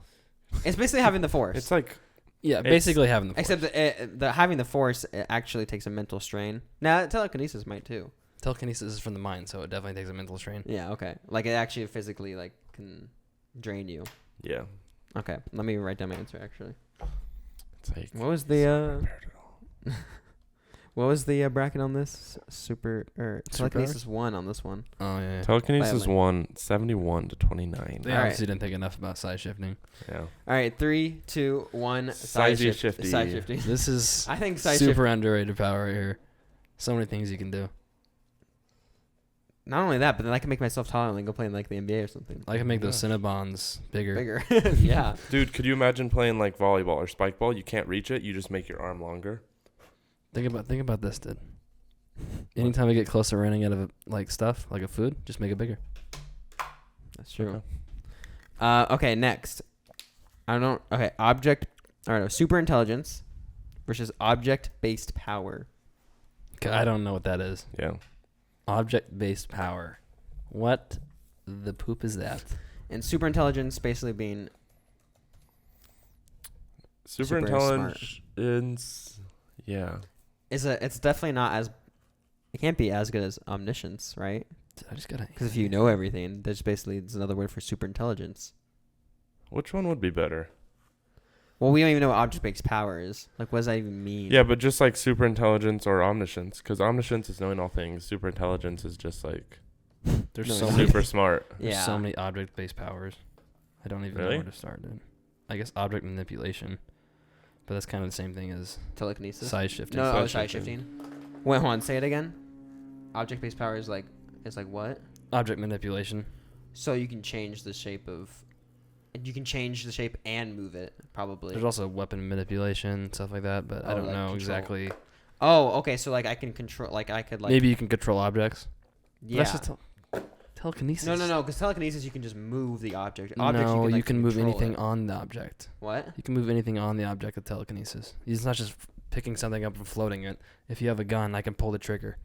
It's basically having the force. It's like Yeah, It's- basically having the force. Except the having the force, it actually takes a mental strain. Now telekinesis might too. Telekinesis is from the mind, so it definitely takes a mental strain. Yeah. Okay. Like it actually physically like can drain you. yeah. Okay. Let me write down my answer actually. It's like What was the what was the bracket on this? Telekinesis 1 on this one. Oh yeah. telekinesis Badly. won 71 to 29. They All right. obviously didn't think enough about size shifting. Yeah. All right. 3, 2, 1. Size shifty. Size shifting. This is I think size super underrated power right here. So many things you can do. Not only that, but then I can make myself taller and go play in like the NBA or something. I can make those Yeah. Cinnabons bigger. Bigger. Yeah. Dude, could you imagine playing like volleyball or spike ball? You can't reach it. You just make your arm longer. Think about this, dude. Anytime I get close to running out of like stuff, like a food, just make it bigger. That's true. Okay, next. Super intelligence versus object-based power. I don't know what that is. Yeah. Object-based power. What the poop is that? Super And super intelligence basically being Super intelligence. Yeah. it's definitely not as it can't be as good as omniscience, right? I just gotta. Because if you know everything, there's basically it's another word for super intelligence. Which one would be better? Well, we don't even know what object-based power is. Like, what does that even mean? Yeah, but just like super intelligence or omniscience, because omniscience is knowing all things. Super intelligence is just like There's No, so no. many. super smart. There's Yeah. so many object-based powers. I don't even know Really? where to start, dude. I guess object manipulation, but that's kind of the same thing as Telekinesis. size shifting. No, Size size shifting. shifting. Wait, hold on. Say it again. Object-based power is like what? Object manipulation. So you can change the shape of. You can change the shape and move it, probably. There's also weapon manipulation, stuff like that, but I Oh, don't like know control. exactly. Oh, okay. So like I can control. Like I could like. Maybe you can control objects. But Yeah. That's just telekinesis. No. Because telekinesis, you can just move the object. No, Objects, you like, can move control anything it. on the object. What? You can move anything on the object with telekinesis. It's not just picking something up and floating it. If you have a gun, I can pull the trigger.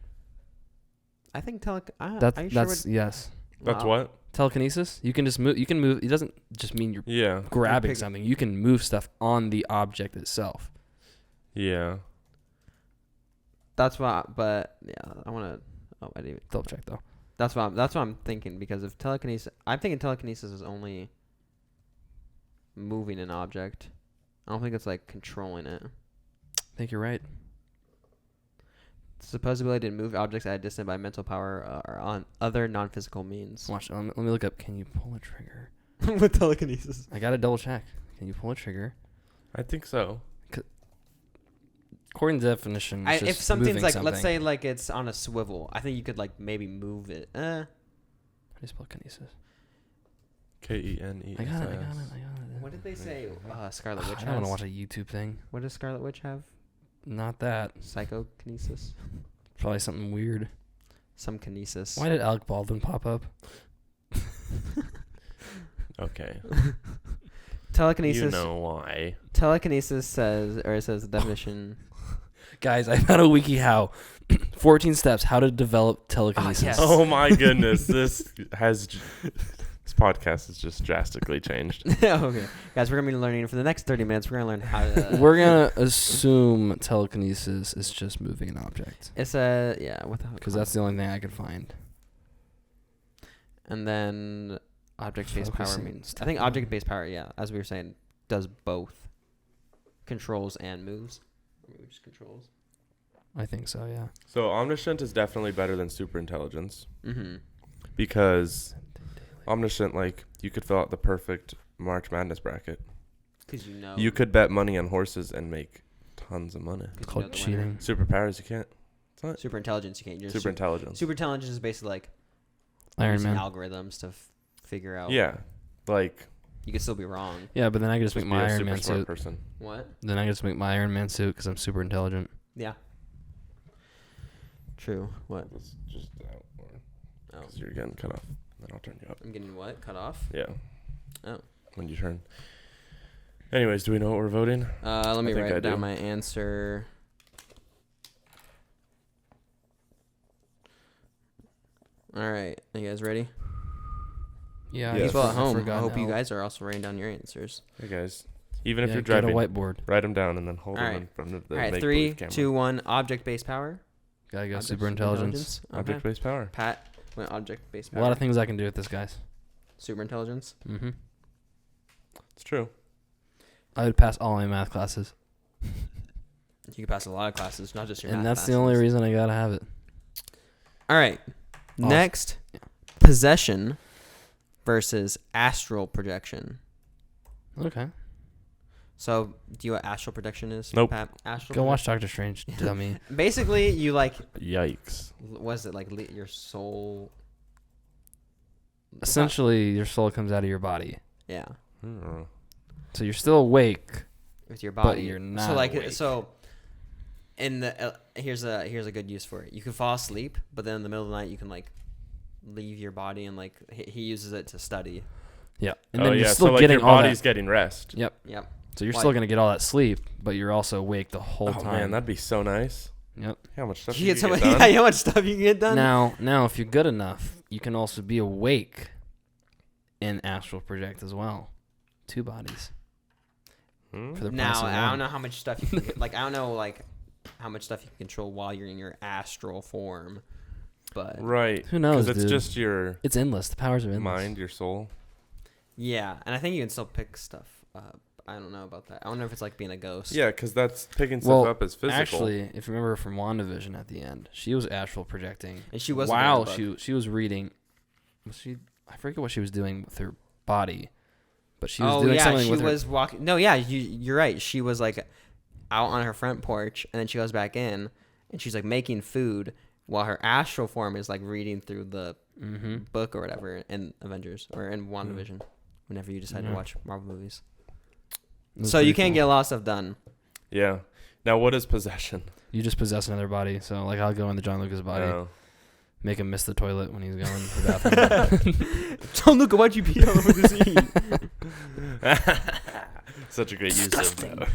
I think That's yes. That's what? Telekinesis. You can just move. You can move. It doesn't just mean you're Yeah. grabbing pick- something. You can move stuff on the object itself. Yeah. That's why. But yeah, I want to. Oh, I didn't. Double check though. That's what I'm thinking, because if telekinesis, I'm thinking telekinesis is only moving an object. I don't think it's like controlling it. I think you're right. Supposed ability to move objects at a distance by mental power or on other non-physical means. Watch. Let me look up. Can you pull a trigger? With telekinesis. I gotta double check. Can you pull a trigger? I think so. According to the definition, it's If just something's moving like, something. let's say like it's on a swivel, I think you could like maybe move it. How do you spell kinesis? Kenesis. I got it. What did they say? Scarlet Witch I don't want to has. watch a YouTube thing. What does Scarlet Witch have? Not that. Psychokinesis. Probably something weird. Some kinesis. Why did Alec Baldwin pop up? Okay. Telekinesis. You know why. Telekinesis says the definition. Guys, I found a WikiHow. 14 steps how to develop telekinesis. yes. Oh my goodness. This podcast has just drastically changed. Okay, guys, we're gonna be learning for the next 30 minutes. We're gonna learn how to. We're gonna assume telekinesis is just moving an object, It's without. because that's the only thing I could find. And then object-based power Focusing means. I step think one. object-based power, yeah, as we were saying, does both. Controls and moves. Or maybe just controls. I think so, yeah. So omniscient is definitely better than super intelligence, Mm-hmm. because omniscient, like, you could fill out the perfect March Madness bracket. Because you know. You could bet money on horses and make tons of money. It's called cheating. Superpowers, you can't. Super intelligence, you can't. You're Super intelligence. Super intelligence is basically like Iron using Man. algorithms to figure out. Yeah, like You could still be wrong. Yeah, but then I can just make be a my Iron super Man smart suit. person. What? Then I can just make my Iron Man suit because I'm super intelligent. Yeah. True. What? Let's just out, or Oh, because you're getting cut off. Then I'll turn you up. I'm getting what? Cut off? Yeah. Oh. When you turn. Anyways, do we know what we're voting? Let me I think I write down do. my answer. All right. Are you guys ready? Yeah. Yes. People at home, I forgot hope you now. guys are also writing down your answers. Hey guys, even if Yeah, you're get a driving, whiteboard. write them down and then hold them Alright. in front of the All right. make-believe 3, camera. 2, 1. Object-based power. Gotta go Object super intelligence. Okay. Object-based power. Pat went object-based A power. lot of things I can do with this, guys. Super intelligence. Mm-hmm. It's true. I would pass all my math classes, You can pass a lot of classes, not just your and math that's the only classes. reason I gotta have it. All right. Awesome. Next, possession versus astral projection. Okay. So, do you know what astral projection is? Nope. Pat? Astral Go watch projection? Doctor Strange. Dummy. Basically, you like, Yikes. what is it, like your soul? Essentially, your soul comes out of your body, Yeah, so you're still awake. with your body. you're So not like, awake. so in the here's a good use for it. You can fall asleep, but then in the middle of the night, you can like leave your body and like he uses it to study. Yeah. And Oh then yeah, you're still so like getting your all body's that. getting rest. Yep. Yep. So you're Why? still gonna get all that sleep, but you're also awake the whole Oh time. man, that'd be so nice. Yep. How much stuff You you get could so get much, done? yeah, how much stuff you can get done. Now, if you're good enough, you can also be awake and astral project as well. 2 bodies Hmm? for the Now price of I don't one. know how much stuff you can get, like I don't know like how much stuff you can control while you're in your astral form, but Right. Who knows, Because it's dude? just your It's endless. The powers are endless. mind, your soul. yeah, and I think you can still pick stuff up. I don't know about that. I don't know if it's like being a ghost. Yeah, because that's picking stuff Well, up as physical. Actually, if you remember from WandaVision at the end, she was astral projecting. And she was Wow, she was reading. Was she? I forget what she was doing with her body, but she was doing something she with was walking. No, yeah, you're right. She was like out on her front porch, and then she goes back in, and she's like making food while her astral form is like reading through the her. Mm-hmm. book or whatever in Avengers or in WandaVision. Whenever you decide to Yeah. watch Marvel movies, so you can't get a lot of stuff done. Yeah. Now, what is possession? You just possess another body. So like, I'll go into John Lucas' body, Oh. make him miss the toilet when he's going to the bathroom. Don't look at what you pee all over the scene. Such a great use of that.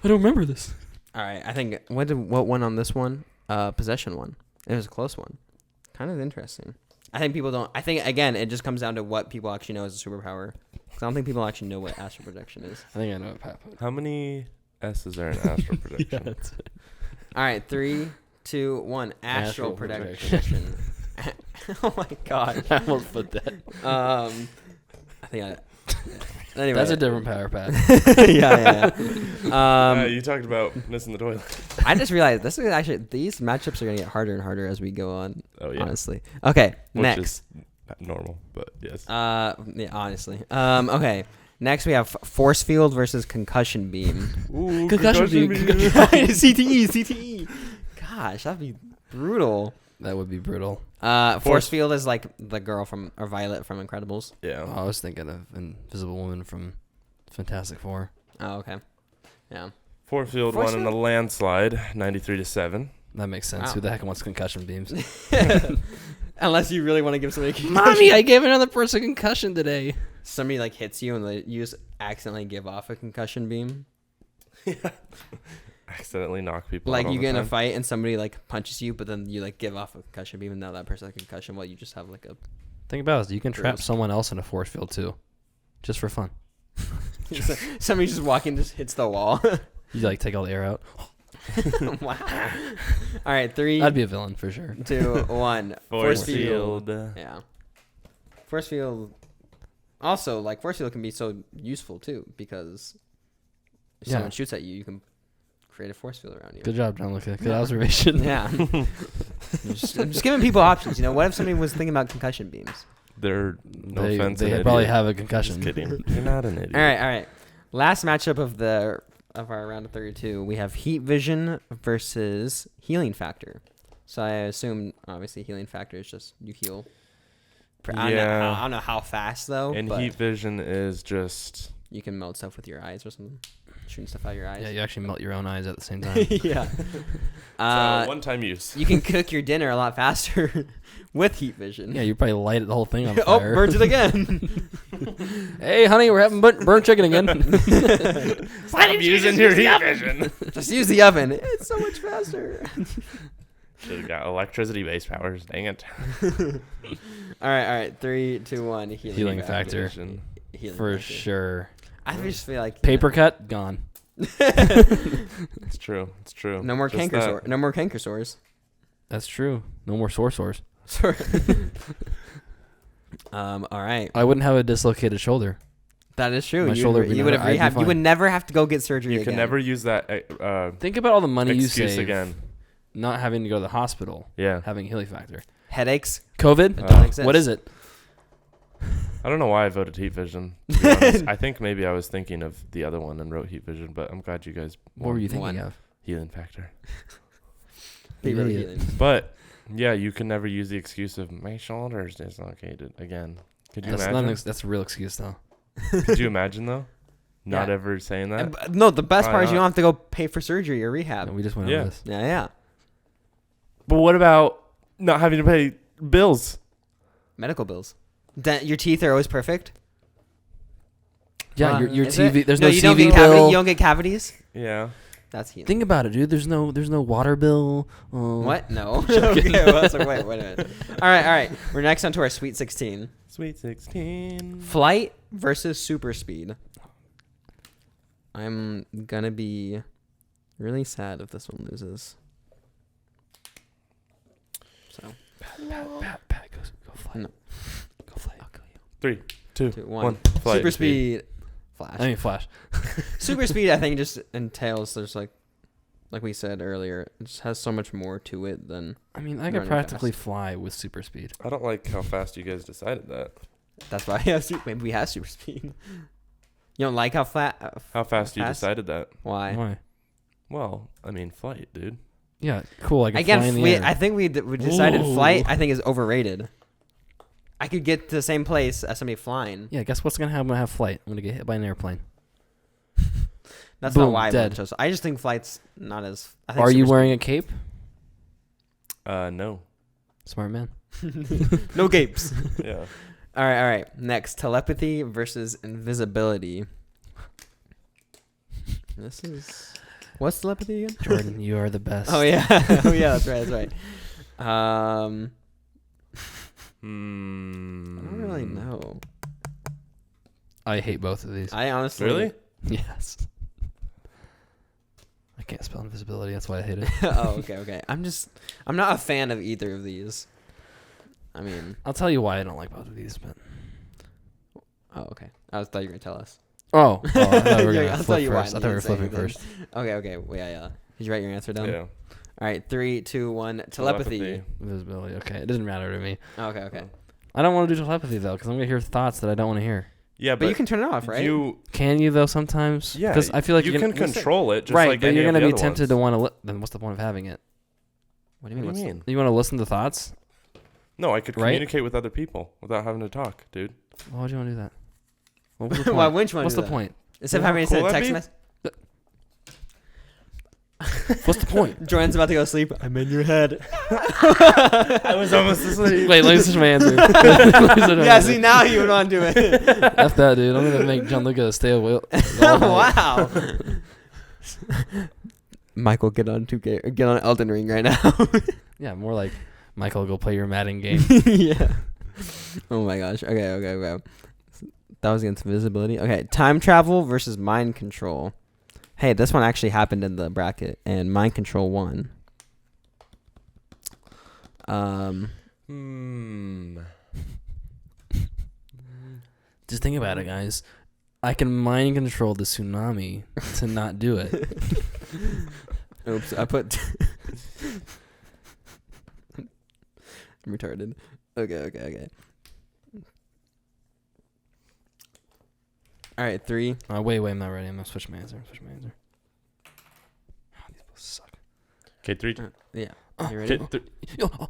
I don't remember this. All right, I think what won on this one? Possession won. It was a close one. Kind of interesting. I think people don't. I think again, it just comes down to what people actually know as a superpower. 'Cause I don't think people actually know what astral projection is. I think I know what Pat put. How many S is there in astral projection? that's it. All right, 3, 2, 1. Astral Astral projection. Oh my god. I almost put that. I think I. Anyway, That's a different power, Pat. yeah. You talked about missing the toilet. I just realized this is actually these matchups are gonna get harder and harder as we go on. Oh yeah. Honestly. Okay. Which next. is not normal, but yes. Yeah. Honestly. Okay. Next we have force field versus concussion beam. Ooh, concussion beam. CTE. Gosh, that'd be brutal. That would be brutal. Force field is like the girl from or Violet from Incredibles. Yeah. Oh, I was thinking of Invisible Woman from Fantastic Four. Oh, okay. Yeah. Field Force won in a landslide, 93-7. That makes sense. Wow. Who the heck wants concussion beams? Unless you really want to give somebody a concussion. Mommy, I gave another person concussion today. Somebody like hits you and you just accidentally give off a concussion beam. Accidentally knock people Like out all you the get in a time. fight and somebody like punches you, but then you like give off a concussion beam and now that person has a concussion while you just have like a Think about it. You can trap Gross. someone else in a force field too, just for fun. somebody just walking just hits the wall. You like take all the air out. Wow. All right, 3, I'd be a villain for sure. 2, 1. Force field. Yeah. Force field. Also, like force field can be so useful too because if Yeah. someone shoots at you, you can create a force field around you. Good job, John Lucas. Good Yeah. observation. Yeah. I'm just giving people options. You know, what if somebody was thinking about concussion beams? They're no they offense. they an probably idiot. have a concussion. Just kidding. You're not an idiot. All right. Last matchup of the of our round of 32, we have heat vision versus healing factor. So I assume, obviously, healing factor is just you heal. I don't know how fast, though. And but heat vision is just... you can melt stuff with your eyes or something. Shooting stuff out your eyes. Yeah, you actually melt your own eyes at the same time. Yeah. one-time use. You can cook your dinner a lot faster with heat vision. Yeah, you probably light the whole thing on Oh, fire. burnt it again. Hey, honey, we're having burnt chicken again. Stop using your heat vision. Just use the oven. It's so much faster. Should have got electricity-based powers. Dang it. All right. 3, 2, 1. Healing factor. Healing For factor. sure. I just feel like Paper cut, gone. It's true. It's true. No more Just canker that. sore. No more canker sores. That's true. No more sores. Sorry. All right. I wouldn't have a dislocated shoulder. That is true. My shoulder would be you would have I'd be rehab. You fine. would never have to go get surgery You again. can never use that Think about all the money you excuse save again. not having to go to the hospital, Yeah. having healing factor. Headaches. COVID? It doesn't exist. What is it? I don't know why I voted heat vision. To be honest. I think maybe I was thinking of the other one and wrote heat vision, but I'm glad you guys What were you thinking One. of? healing factor. Be really Idiot. healing. But yeah, you can never use the excuse of my shoulders dislocated again. Could you That's, imagine? that's a real excuse, though. Could you imagine though? Not Yeah. ever saying that. No, the best Why part is you not? don't have to go pay for surgery or rehab. We just went Yeah. over this. Yeah. But what about not having to pay bills? Medical bills. Your teeth are always perfect. Yeah, your Is TV. it? There's no you don't TV get bill. You don't get cavities. Yeah. That's healing. Think about it, dude. There's no water bill. What? No. Okay. Well, that's like, wait a minute. All right. We're next on to our Sweet 16. Sweet 16. Flight versus super speed. I'm gonna be really sad if this one loses. So Pat, go fly. No. Go fly. 3, 2, 2, 1. 1. Flight Super speed. Flash. I mean, Flash. Super speed, I think, just entails there's like we said earlier, it just has so much more to it than. I mean, I could Running practically fast. fly with super speed. I don't like how fast you guys decided that. That's why maybe we have super speed. You don't like how flat? How fast you Fast? decided that? Why? Why? Well, I mean, flight, dude. Yeah, cool. I can Again, fly in the air. I think we decided Ooh. flight. I think is overrated. I could get to the same place as somebody flying. Yeah, guess what's gonna happen when I have flight? I'm gonna get hit by an airplane. That's Boom, not why I dead. chose. I just think flight's not as. I think Are you super wearing a cape? No. Smart man. speed- no gapes? Yeah. All right. Next, telepathy versus invisibility. This is what's telepathy again? Jordan, you are the best. Oh yeah, that's right. I don't really know. I hate both of these. I honestly Really? Yes. I can't spell invisibility. That's why I hate it. Oh, okay. I'm not a fan of either of these. I mean, I'll tell you why I don't like both of these. But oh, okay. I thought you were gonna tell us. I thought we were Yeah, gonna I'll tell flip you why first. I and thought we you were didn't say flipping anything. first. Okay. Well, yeah. Did you write your answer down? Yeah. All right. 3, 2, 1. Telepathy. Invisibility. Okay, it doesn't matter to me. Okay. I don't want to do telepathy though, because I'm gonna hear thoughts that I don't want to hear. Yeah, But you can turn it off, right? Can you though? Sometimes. Yeah. Because I feel like you you're can gonna, control it, just right, like but any you're of gonna the be other tempted ones. to want to. Then what's the point of having it? What do you mean? What do you mean? You want to listen to thoughts? No, I could Right? communicate with other people without having to talk, dude. Why would you want to do that? What was the point? Why wouldn't you want What's to the do point? Instead of Yeah, having to cool send a that'd text be. message. What's the point? Jordan's about to go to sleep. I'm in your head. I was almost asleep. Wait, let me switch my answer. Yeah, see, now you would want to do it. F that, dude. I'm gonna make Gianluca stay awake. Wow. Michael, get on 2K. Get on Elden Ring right now. Yeah, more like Michael, go play your Madden game. Yeah. Oh my gosh. Okay. That was against visibility. Okay, time travel versus mind control. Hey, this one actually happened in the bracket, and mind control won. Just think about it, guys. I can mind control the tsunami to not do it. Oops, I put. I'm retarded. Okay. All right, 3. Wait, I'm not ready. I'm gonna switch my answer. Okay, three. Yeah. You ready? Okay,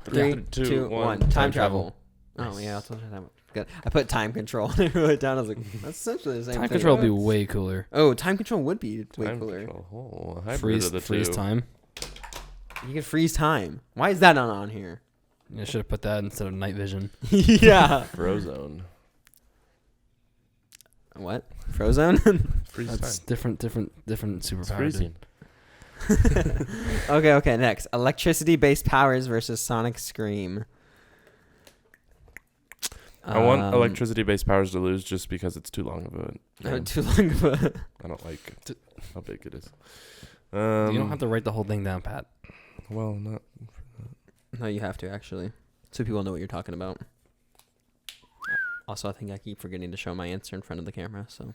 Three, two, two, one. one. Time travel. Oh yeah, that's what time. Good. I put time control and I wrote it down. I was like, that's essentially the same Time thing. control would be way cooler. Oh, time control would be way Time cooler. control. Oh, a hybrid Freeze, of the freeze two. time. You can freeze time. Why is that not on here? You should have put that instead of night vision. Yeah. Frozone. What? Frozone? Freeze That's time. different It's superpower. freezing. Okay, next. Electricity-based powers versus sonic scream. I want electricity-based powers to lose just because it's too long of a. No, too long of a... I don't like how big it is. You don't have to write the whole thing down, Pat. Well, not. No, you have to, actually. So people know what you're talking about. Also, I think I keep forgetting to show my answer in front of the camera, so...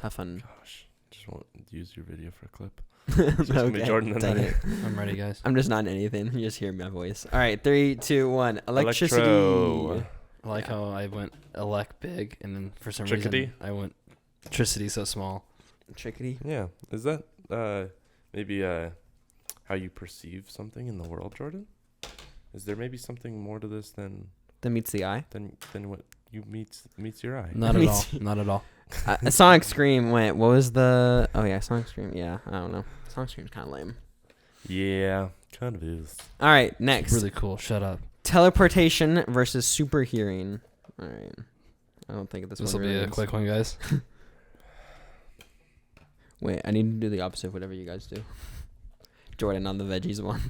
Have fun. Gosh, just won't use your video for a clip. It's just gonna be Jordan and dang I. it. I'm ready, guys. I'm just not in anything. You just hear my voice. All right, 3, 2, 1. Electricity. Electro. I like how I went elect big, and then for some Chickadee? reason I went electricity so small. Trickety. Yeah, is that maybe how you perceive something in the world, Jordan? Is there maybe something more to this than That meets the eye. what you meets your eye? Not at all. Not at all. Sonic Scream went. What was the? Oh yeah, Sonic Scream. Yeah, I don't know. Sonic Scream's kind of lame. Yeah, kind of is. All right, next. Really cool. Shut up. Teleportation versus super hearing. All right. I don't think this This one will be really a quick one, guys. Wait, I need to do the opposite of whatever you guys do. Jordan on the veggies one.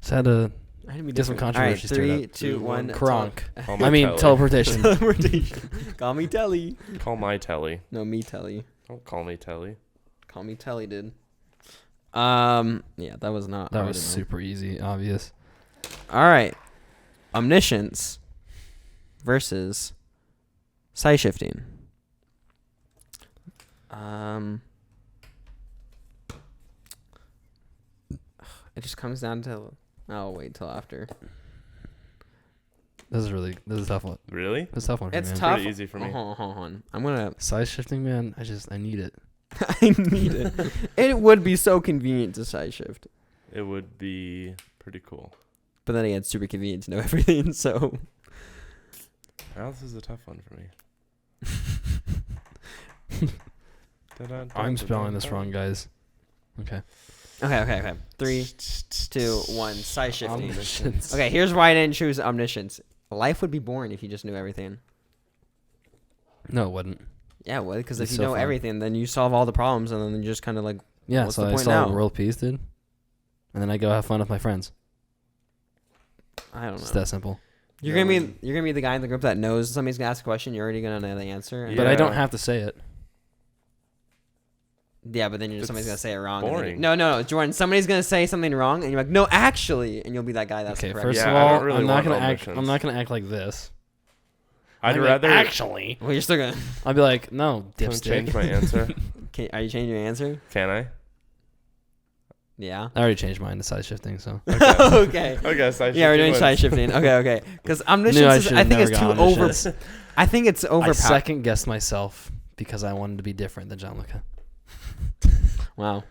Just had to I had to be get some different. controversy All right, 3, stirred 2, 1. Kronk. Call my I mean, telly. teleportation. Teleportation. Call me Telly. Call my telly. No, me Telly. Don't call me telly. Call me Telly, dude. Yeah, that was not. That hard was enough. super easy, obvious. All right, omniscience versus size shifting. It just comes down to. I'll wait till after. This is a tough one. Really? It's a tough one for It's me, man. tough. Pretty easy for me. Hold on. I'm gonna. Size shifting, man. I need it. I need it. It would be so convenient to size shift, It would be pretty cool. but then again, it's super convenient to know everything. So. Well, this is a tough one for me. I'm spelling this wrong, guys. Okay. Okay. 3, 2, 1. Size shifting. Omniscience. Okay, here's why I didn't choose omniscience. Life would be boring if you just knew everything. No, it wouldn't. Yeah, well, because if It's you so know fun. everything, then you solve all the problems, and then you just kind of like, Yeah, What's so the I point saw now? world peace, dude. And then I go have fun with my friends. I don't It's know. that simple. You're gonna be the guy in the group that knows somebody's gonna ask a question. You're already gonna know the answer. Yeah. But I don't have to say it. Yeah, but then somebody's gonna It's say it wrong. and then boring. no, Jordan. Somebody's gonna say something wrong, and you're like, no, actually, and you'll be that guy that's Okay, correct. first Yeah, of I all, don't really I'm not want gonna act. omniscience. I'm not gonna act like this. I'd I'm like, rather actually. Well, you're still gonna. I'll be like, no, Can I dipstick. change my answer. Are you changing your answer? Can I? Yeah. I already changed mine to size shifting, so. Okay. Okay, size Yeah, we're doing shifting size shifting. Okay. Because Knew I omniscience, I should've think never it's too gone over. omniscience. I think it's I overpowered. second guessed myself because I wanted to be different than John Luca. Wow.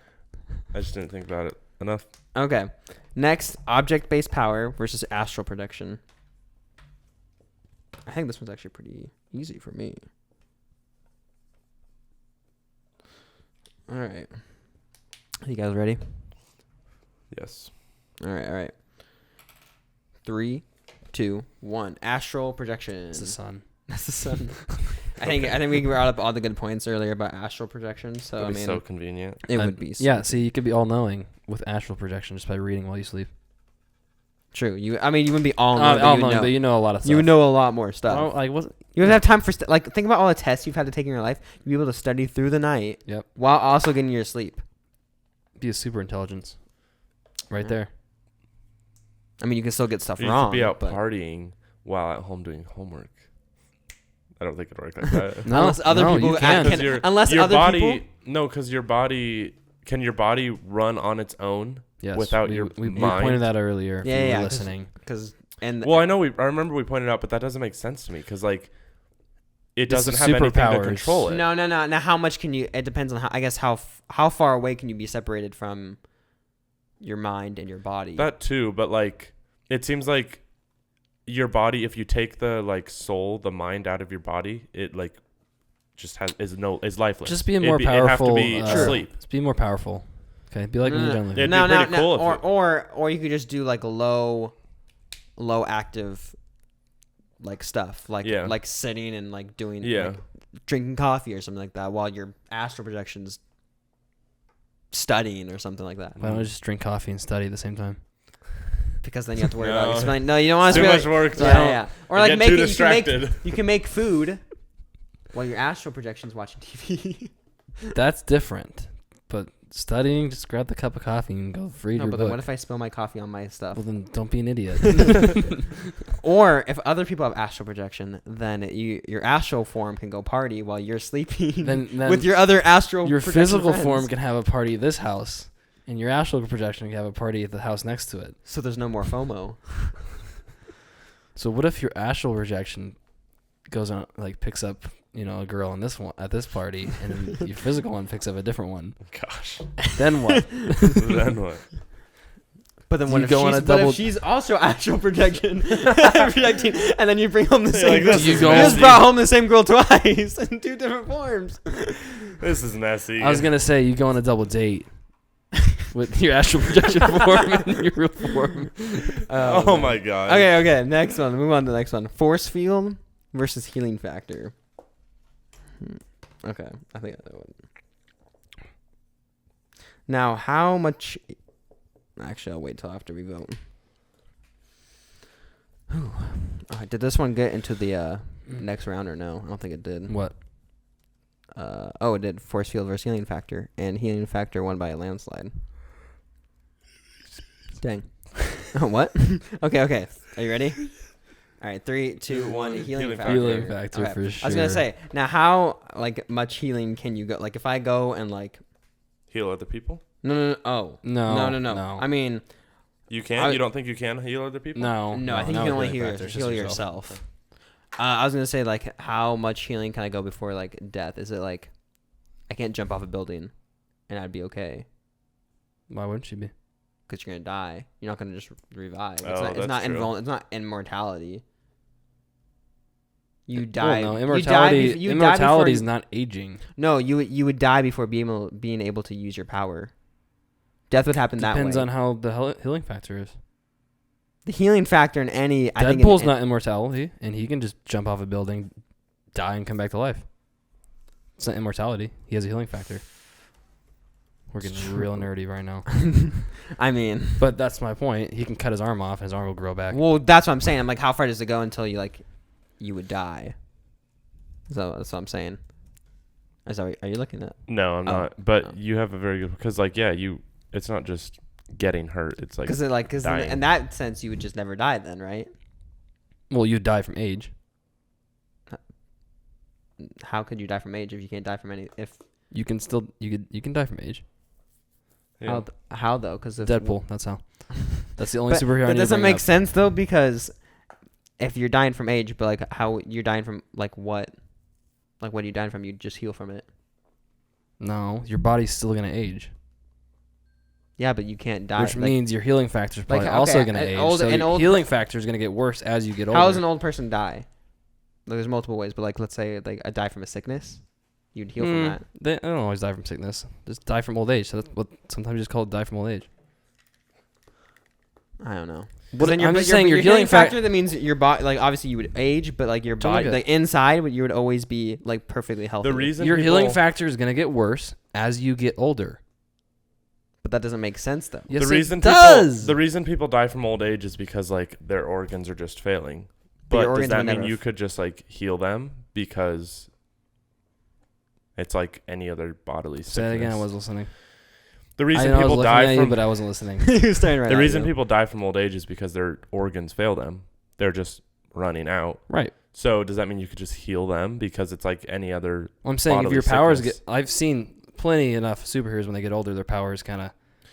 I just didn't think about it enough. Okay. Next, object-based power versus astral projection. I think this one's actually pretty easy for me. All right. You guys ready? Yes. All right. 3, 2, 1. Astral projection. It's the sun. That's the sun. I think we brought up all the good points earlier about astral projection. So That'd I be mean, so convenient. it would be. Yeah, see, you could be all knowing with astral projection just by reading while you sleep. True. You wouldn't be all All knowing, knowing, but you know a lot of stuff. you would know a lot more stuff. Oh, like what? You would have time for like think about all the tests you've had to take in your life. You'd be able to study through the night. Yep. While also getting your sleep. Be a super intelligence. Right Yeah. there. I mean, you can still get stuff You wrong. could be out but partying while at home doing homework. I don't think it'd work like that. No, unless other no, people you can. unless your other body, people. No, because your body can your body run on its own Yes. without we, your we mind. pointed that earlier. If Yeah, you were yeah, 'cause- listening. Because I remember we pointed out, but that doesn't make sense to me because like it This doesn't is have anything to superpowers. control it. no. Now, how much can you? It depends on how. I guess how far away can you be separated from your mind and your body. That too, but like it seems like your body, if you take the like soul, the mind out of your body, it like just is lifeless. Just being more powerful. It'd have to be asleep. Just be more powerful. Okay, be like me, John. It'd be pretty cool if or you could just do like low active like stuff like sitting and like doing like drinking coffee or something like that while your astral projection's studying or something like that. Why don't I just drink coffee and study at the same time? Because then you have to worry about explaining. No, you don't want to. Too much work. Yeah. Or you like make too it. distracted. You can make food while your astral projection's watching TV. That's different. But studying, just grab the cup of coffee and go read your But book. then what if I spill my coffee on my stuff? Well, then don't be an idiot. Or if other people have astral projection, then your astral form can go party while you're sleeping. Then with your other astral. Your projection physical friends. form can have a party at this house, and your astral projection can have a party at the house next to it. So there's no more FOMO. So what if your astral projection goes on, like picks up, a girl in this one at this party, and then your physical one picks up a different one? Gosh. Then what? Then what? But then what if she's also astral projecting, and then you bring home the same girl? You just brought home the same girl twice in two different forms. This is messy. I was gonna say you go on a double date with your astral projection form and your real form. Oh my god. Okay. Next one. Move on to the next one. Force field versus healing factor. Okay, I think that would. Now, how much? Actually, I'll wait till after we vote. Did this one get into the next round or no? I don't think it did. What? It did. Force field versus healing factor, and healing factor won by a landslide. Dang. What? Okay. Are you ready? All right, 3, 2, 1. Healing factor. Healing factor for sure. I was gonna say, now how much healing can you go? Like if I go and heal other people? No. Oh. No. I mean, you can. You don't think you can heal other people? No. I think you can only heal yourself. I was gonna say how much healing can I go before death? Is it I can't jump off a building, and I'd be okay? Why wouldn't you be? Because you're gonna die. You're not gonna just revive. It's not It's not immortality. You die. Well, no, immortality is not aging. No, you would die before being able to use your power. Death would happen that way. Depends on how the healing factor is. The healing factor in any... Deadpool's not immortality, and he can just jump off a building, die, and come back to life. It's not immortality. He has a healing factor. We're getting real nerdy right now. I mean... But that's my point. He can cut his arm off, and his arm will grow back. Well, that's what I'm saying. I'm how far does it go until you would die? So that's what I'm saying. Are you looking at? No, I'm not. But you have a very good... Because, it's not just getting hurt. It's because in that sense you would just never die then, right? Well, you die from age. How could you die from age if you can't die from any? If you can still you can die from age. Yeah. How though? Because Deadpool. That's how. That's the only superhero. But it doesn't make sense though, because if you're dying from age, but how you're dying from what? What are you dying from? You just heal from it. No, your body's still gonna age. Yeah, but you can't die. Which means your healing factor is probably also going to age. So your healing factor is going to get worse as you get older. How does an old person die? There's multiple ways, but let's say I die from a sickness, you'd heal from that. They don't always die from sickness. Just die from old age. So that's what sometimes you just call it die from old age. I don't know. I'm just saying your healing factor. That means your body, obviously you would age, but your body, inside, you would always be perfectly healthy. The reason your healing factor is going to get worse as you get older. But that doesn't make sense, though. Yes, it does. The reason people die from old age is because their organs are just failing. But does that mean you could just heal them because it's like any other bodily sickness? Say it again. I was listening. The reason people die from, but I wasn't listening. The reason people die from old age is because their organs fail them. They're just running out. Right. So does that mean you could just heal them because it's like any other? Well, I'm saying if your powers I've seen plenty enough superheroes when they get older, their powers kind of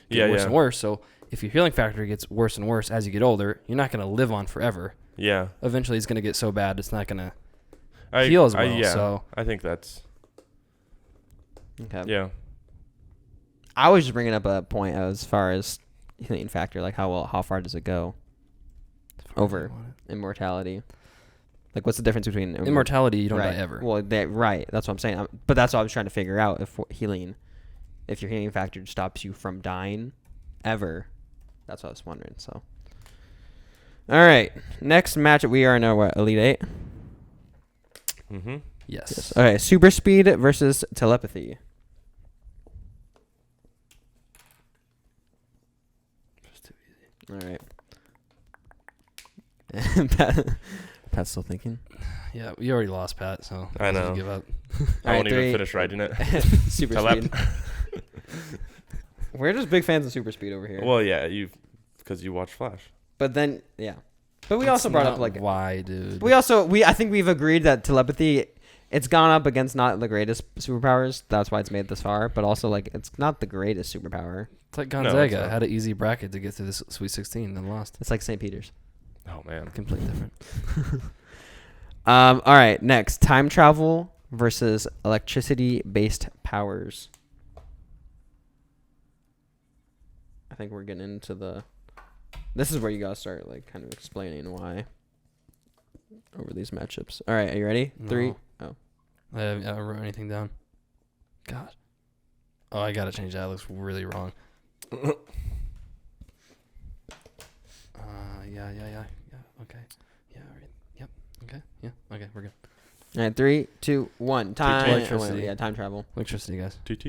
get worse and worse. So if your healing factor gets worse and worse as you get older, you're not going to live on forever. Yeah. Eventually, it's going to get so bad it's not going to heal as well. So I think that's okay. Yeah. I was just bringing up a point as far as healing factor? Like how far does it go? Over immortality. Like what's the difference between Immortality? You don't right. die ever. Well, right. That's what I'm saying. But that's what I was trying to figure out. If your healing factor stops you from dying ever, that's what I was wondering. So, all right. Next matchup, we are in our Elite Eight. Mm-hmm. Yes. Okay, super speed versus telepathy. That's too easy. All right. Pat's still thinking. Yeah, we already lost Pat, so I know. Give up. I won't even finish writing it. Super speed. We're just big fans of super speed over here. Well, yeah, because you watch Flash. But then, yeah. But we also brought up like why, dude. I think we've agreed that telepathy, it's gone up against not the greatest superpowers. That's why it's made this far. But also like it's not the greatest superpower. It's like No, Gonzaga it's had an easy bracket to get through this Sweet 16 and lost. It's like St. Peter's. Oh man. Completely different. All right. Next, time travel versus electricity-based powers. I think we're getting into the. This is where you gotta start like kind of explaining why over these matchups. All right, are you ready? No. 3. Oh, I haven't wrote anything down. God. Oh, I gotta change that. It looks really wrong. Yeah. Okay. Yeah. All right. Yep. Okay. Yeah. Okay. We're good. all right. 3, 2, 1. Time. Electricity. Yeah, time travel. Electricity, guys. TT.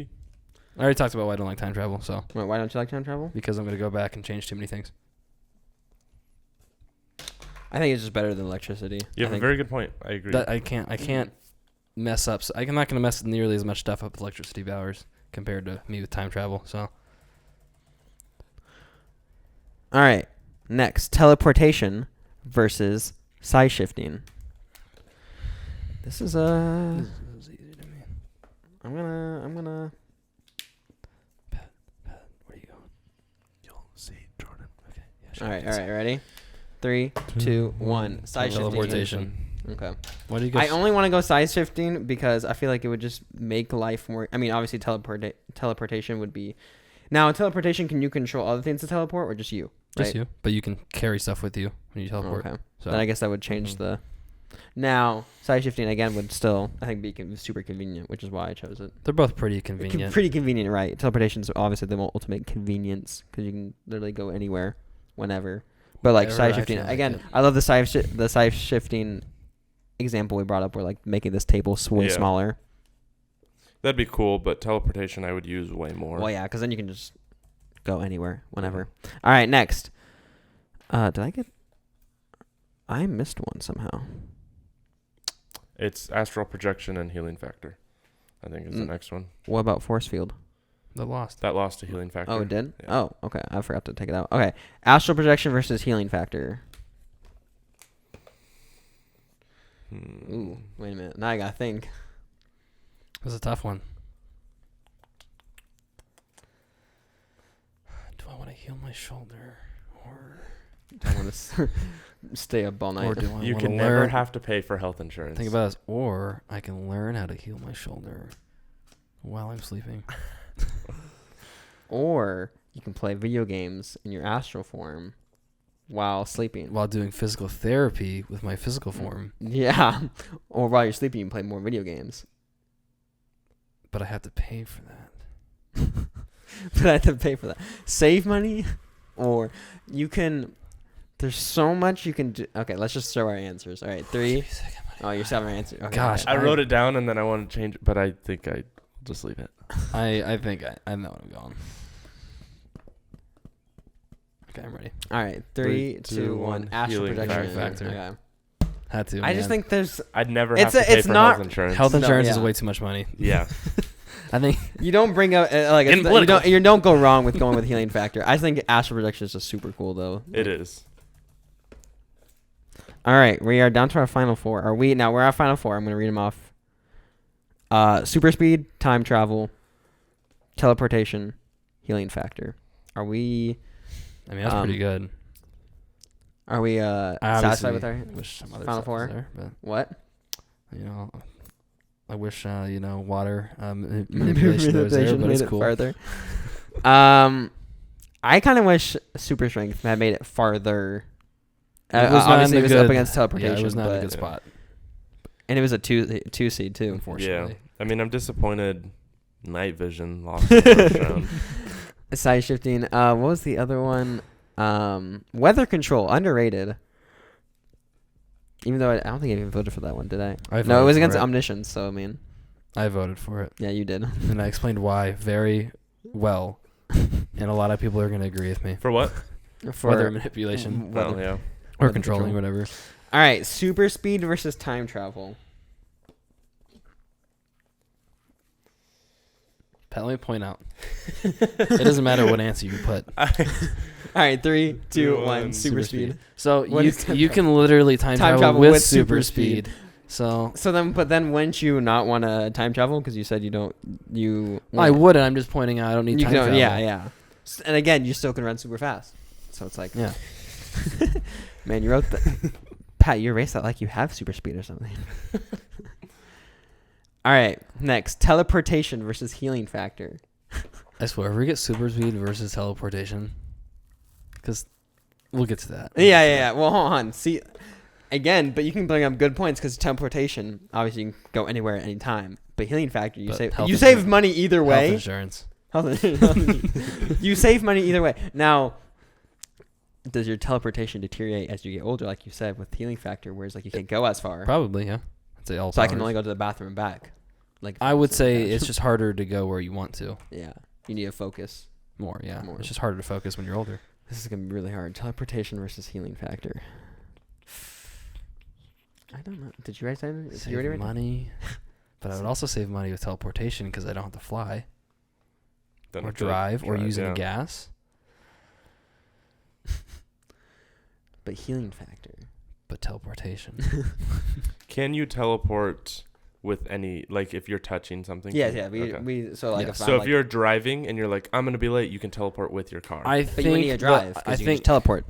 I already talked about why I don't like time travel, so Wait, why don't you like time travel? because I'm gonna go back and change too many things. I think it's just better than electricity. You I have a think- very good point. I agree. That I can't mess up. So I'm not gonna mess nearly as much stuff up with electricity powers compared to me with time travel. So All right. Next, teleportation versus size shifting. This is this is easy to me. I'm gonna. Pat, where are you going? You'll see, Jordan. Okay. Yeah, All right. Ready? 3, 2, 1. Size shifting. Teleportation. Okay. Why do you go? I only want to go size shifting because I feel like it would just make life more. I mean, obviously, teleportation would be. Now, teleportation, can you control other things to teleport or just you? Just right? you, but you can carry stuff with you when you teleport. Okay. So Then I guess that would change the. Now, size shifting again would still, I think, be super convenient, which is why I chose it. they're both pretty convenient. Pretty convenient, right? Teleportation is obviously the ultimate convenience because you can literally go anywhere, whenever. But like Wherever size I shifting, feel like again, it. I love the size shifting example we brought up, where like making this table way Yeah. smaller. That'd be cool, but teleportation I would use way more. Well, yeah, because then you can just go anywhere, whenever. All right, next. Did I get? I missed one somehow. It's astral projection and healing factor. I think is the Mm. next one. What about force field? The lost. That lost to healing factor. Oh, it did? Yeah. Oh, okay. I forgot to take it out. Okay. Astral projection versus healing factor. Ooh, wait a minute. Now I gotta think. It was a tough one. Do I want to heal my shoulder, or I want to stay up all night. or do I You want to can never learn? have to pay for health insurance. Think about this. Or I can learn how to heal my shoulder while I'm sleeping. Or you can play video games in your astral form while sleeping. While doing physical therapy with my physical form. Yeah. Or while you're sleeping, you can play more video games. But I have to pay for that. But I have to pay for that. Save money, or you can. There's so much you can do. Okay, let's just throw our answers. All right, 3. Oh, you're saving our answer. Okay, Gosh, okay. I wrote it down and then I want to change it, but I think I'll just leave it. I think I know what I'm going. Okay, I'm ready. All right, 3, 2, 1. Astral Healing projection. factor. Okay. Had to. I just man. think there's. I'd never It's have to pay it's for not- health insurance. Health No, insurance is yeah. way too much money. Yeah. I think You don't bring up like In it's, you political. don't go wrong with going with healing factor. I think astral projection is just super cool though. It is. All right, we are down to our final 4. Are we now? We're our final 4. I'm gonna read them off. Super speed, time travel, teleportation, healing factor. Are we? I mean that's pretty good. Are we satisfied with our wish some other final stuff 4? was there, but What? you know, I wish water manipulation was there, but made it's it cool. farther. I kind of wish super strength had made it farther. It was not Obviously, in it was the up good- against teleportation. Yeah, it was not in a but- good spot, And it was a two seed too. unfortunately. Yeah. I mean, I'm disappointed. Night vision lost in the first round. Side shifting. What was the other one? Weather control, underrated. Even though I don't think I even voted for that one, did I? I No, it was voted against for it. omniscience. So I mean, I voted for it, yeah, you did. and I explained why very well, and a lot of people are going to agree with me. For what? For Weather manipulation weather- Oh, yeah. or weather controlling, control. whatever. All right, super speed versus time travel. Pat, let me point out. It doesn't matter what answer you put. All right, 3, 2, 1. One. Super speed. So What you is time you travel? can literally time travel with super speed. So So then, but then, wouldn't you not want to time travel because you said you don't? You. I wouldn't. I'm just pointing out I don't need You time can, travel. yeah, yeah. And again, you still can run super fast. So it's like, Yeah. man, you wrote the Pat. You erased that like you have super speed or something. All right, next teleportation versus healing factor. I swear, if we get super speed versus teleportation, because we'll get to that. Yeah. Well, hold on. See, again, but you can bring up good points because teleportation, obviously, you can go anywhere at any time. But healing factor, you But save health you save insurance- money either Health way. insurance. You save money either way. Now, does your teleportation deteriorate as you get older, like you said, with healing factor? Whereas like you can't go as far. Probably, yeah. I'd say all So I can powers. only go to the bathroom and back. Like I would say it's just harder to go where you want to. yeah. You need to focus. More, yeah. More. It's just harder to focus when you're older. This is gonna be really hard. Teleportation versus healing factor. I don't know. Did you write that? Did you already Save write money. But I would also save money with teleportation because I don't have to fly Then or I feel drive or use any yeah. gas. But healing factor. But teleportation. Can you teleport with any, like, if you're touching something? Yeah, Can yeah. you- okay. We so like Yeah. if So I'm, if like, you're driving and you're like, I'm gonna be late, you can teleport with your car. I but think you wouldn't need to drive. I 'cause you can think just teleport.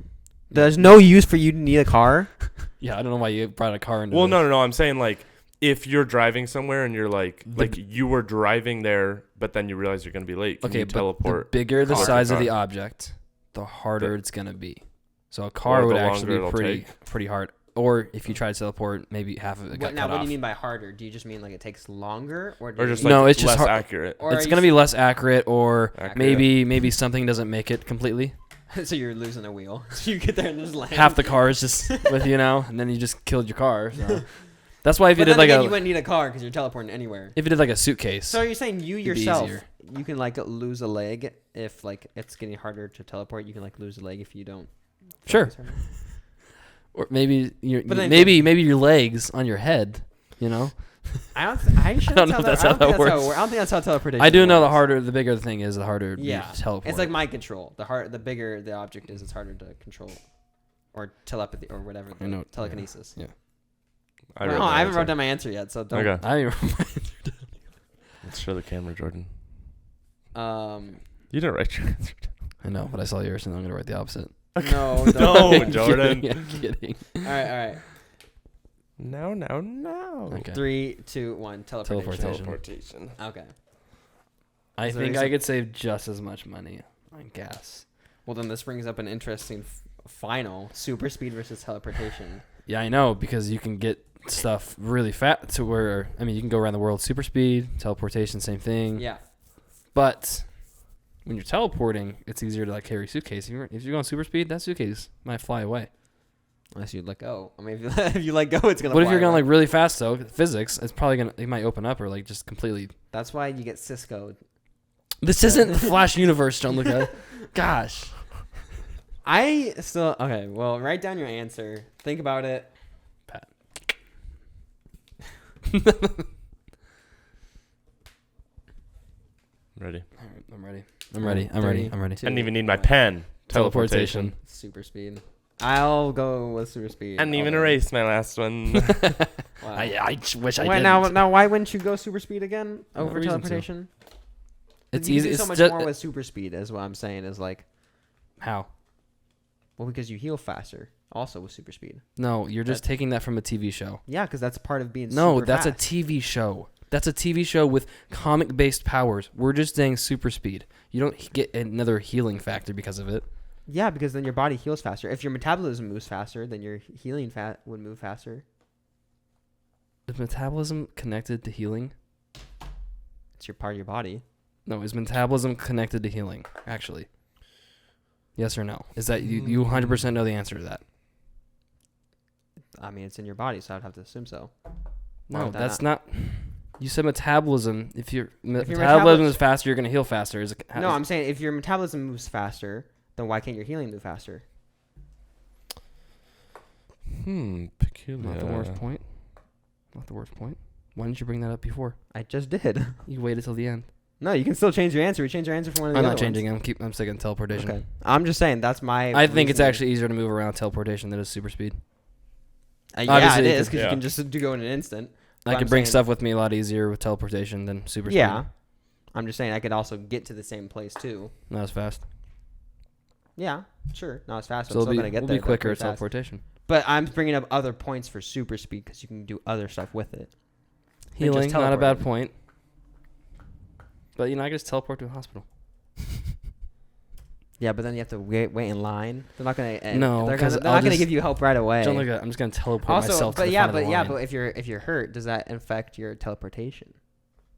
There's no use for you to need a car. yeah, I don't know why you brought a car into Well, this. no. I'm saying like if you're driving somewhere and you're like you were driving there, but then you realize you're gonna be late. Can Okay, you but teleport? the bigger the car to size of car? the object, the harder The- it's gonna be. So a car Or would the actually longer be it'll pretty hard. Or if you try to teleport, maybe half of it got Now, cut what do off. you mean by harder? Do you just mean like it takes longer, or do Or you just mean- like No, it's just less hard- accurate. or It's are gonna you be less accurate, or Accurate. maybe something doesn't make it completely. so you're losing a wheel. So you get there and just land. Half the car is just with you now, and then you just killed your car. So. That's why if you But did then like again, a you wouldn't need a car because you're teleporting anywhere. if you did like a suitcase. So you're saying you It'd be yourself, easier. you can like lose a leg if like it's getting harder to teleport. You can like lose a leg if you don't. Sure. focus harder? Or maybe your But then- maybe your legs on your head. You know. I don't. I don't know if that's how that works. I don't think that's how teleportation. I do know the works. the bigger the thing is, the harder Yeah, you teleport. it's like mind control. The bigger the object is, it's harder to control, or telepathy or whatever. I know, Telekinesis. yeah. I, Well, read no, my I haven't answer. wrote down my answer yet, so don't. Okay. I don't even Let's show the camera, Jordan. Um. You didn't write your answer. I know, but I saw yours, and I'm gonna write the opposite. No. No, don't. I'm Jordan. kidding, I'm kidding. All right. No. Okay. 3, 2, 1. Teleportation. Teleportation. Okay. I Is there think some- I could save just as much money on gas. Well, then this brings up an interesting final: super speed versus teleportation. Yeah, I know, because you can get stuff really fast to where you can go around the world super speed, teleportation, same thing. Yeah. But when you're teleporting, it's easier to like carry a suitcase. If you're going super speed, that suitcase might fly away. Unless you let go. I mean, if you let go, it's gonna. What if fly you're going away. like really fast though? Physics, it's probably gonna it might open up or like just completely. That's why you get Cisco. This isn't the Flash universe, John Luca. Gosh. I still okay. Well, write down your answer. Think about it. Pat. Ready. All right, I'm ready. I'm ready. I'm ready. I'm ready. I didn't even need my pen. Teleportation. Super speed. I'll go with super speed. I didn't even although- erase my last one. Wow. I just wish I Why, didn't. now, why wouldn't you go super speed again No over reason to. teleportation? It's you can easy. do so It's much just, more with super speed. Is what I'm saying. Is like, how? well, because you heal faster. Also with super speed. No, you're just taking that from a TV show. Yeah, because that's part of being. No, super that's fast. a TV show. That's a TV show with comic-based powers. We're just saying super speed. You don't get another healing factor because of it. Yeah, because then your body heals faster. If your metabolism moves faster, then your healing fat would move faster. Is metabolism connected to healing? It's your part of your body. No, is metabolism connected to healing, actually? Yes or no? Is that you 100% know the answer to that? I mean, it's in your body, so I'd have to assume so. Why No, would that that's not. You said metabolism. If your your metabolism is faster, you're going to heal faster. No, I'm saying if your metabolism moves faster, then why can't your healing move faster? Peculiar. Not the worst point. Not the worst point. Why didn't you bring that up before? I just did. You waited till the end. No, you can still change your answer. We change your answer for one of the I'm other not changing. ones. I'm sticking to teleportation. Okay. I'm just saying that's my. I think it's reasoning. actually easier to move around teleportation than it is super speed. Yeah, it obviously, is because yeah. you can just do go in an instant. I But can I'm bring saying- stuff with me a lot easier with teleportation than super speed. Yeah, I'm just saying I could also get to the same place too. Not as fast. Yeah, sure. Not as fast. So I'm still gonna get we'll there. be quicker though, at pretty fast. teleportation. But I'm bringing up other points for super speed because you can do other stuff with it. Healing, not a bad teleporting. point. But I can just teleport to a hospital. Yeah, but then you have to wait in line. They're not gonna. No, they're 'cause not I'll gonna just- give you help right away. Don't look at. I'm just gonna teleport Also, myself to but the yeah, front of the line. but if you're hurt, does that affect your teleportation?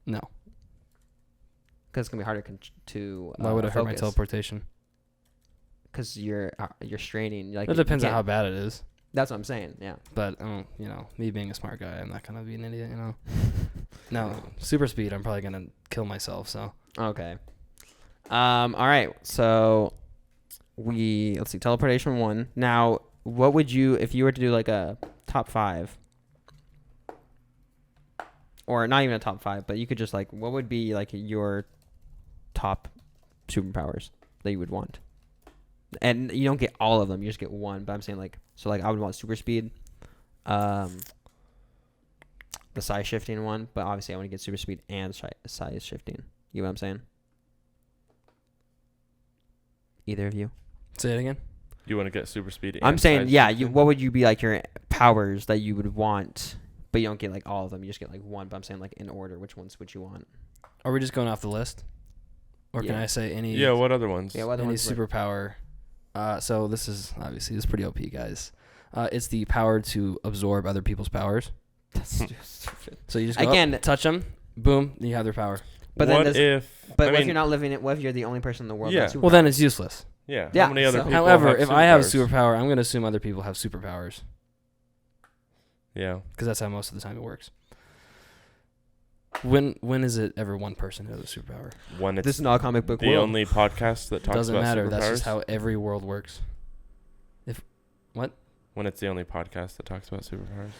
No. Because it's gonna be harder to. Why would it hurt my teleportation? Because you're straining. Like It depends on you how can't- bad it is. That's what I'm saying. Yeah. But me being a smart guy, I'm not gonna be an idiot. No, super speed. I'm probably gonna kill myself. So Okay. All right. So let's see. Teleportation 1. Now, what would you if you were to do like a top 5? Or not even a top 5, but you could just like what would be like your top superpowers that you would want? And you don't get all of them, you just get one, but I'm saying like I would want super speed. The size shifting one, but obviously I want to get super speed and size shifting. You know what I'm saying? Either of you? say it again. You want to get super speed? I'm and saying, size yeah. shifting? What would you be like your powers that you would want, but you don't get like all of them. You just get like one. But I'm saying like in order, which ones would you want? Are we just going off the list, or can Yeah. I say any? Yeah. What other ones? Yeah, what other any ones? superpower. So this is pretty OP, guys. It's the power to absorb other people's powers. That's just stupid. So you just go Again- up, touch them, boom, you have their power. But then what does- if? But I what if mean, you're not living it? What if you're the only person in the world? Yeah. That's Well, then it's useless. Yeah. Yeah, How many other so- people? However, have if I have a superpowers? superpower, I'm going to assume other people have superpowers Yeah. because that's how most of the time it works. When is it ever one person who has a superpower? When it's This is not a comic book the world. only podcast that talks Doesn't about matter. superpowers. That's just how every world works. When it's the only podcast that talks about superpowers.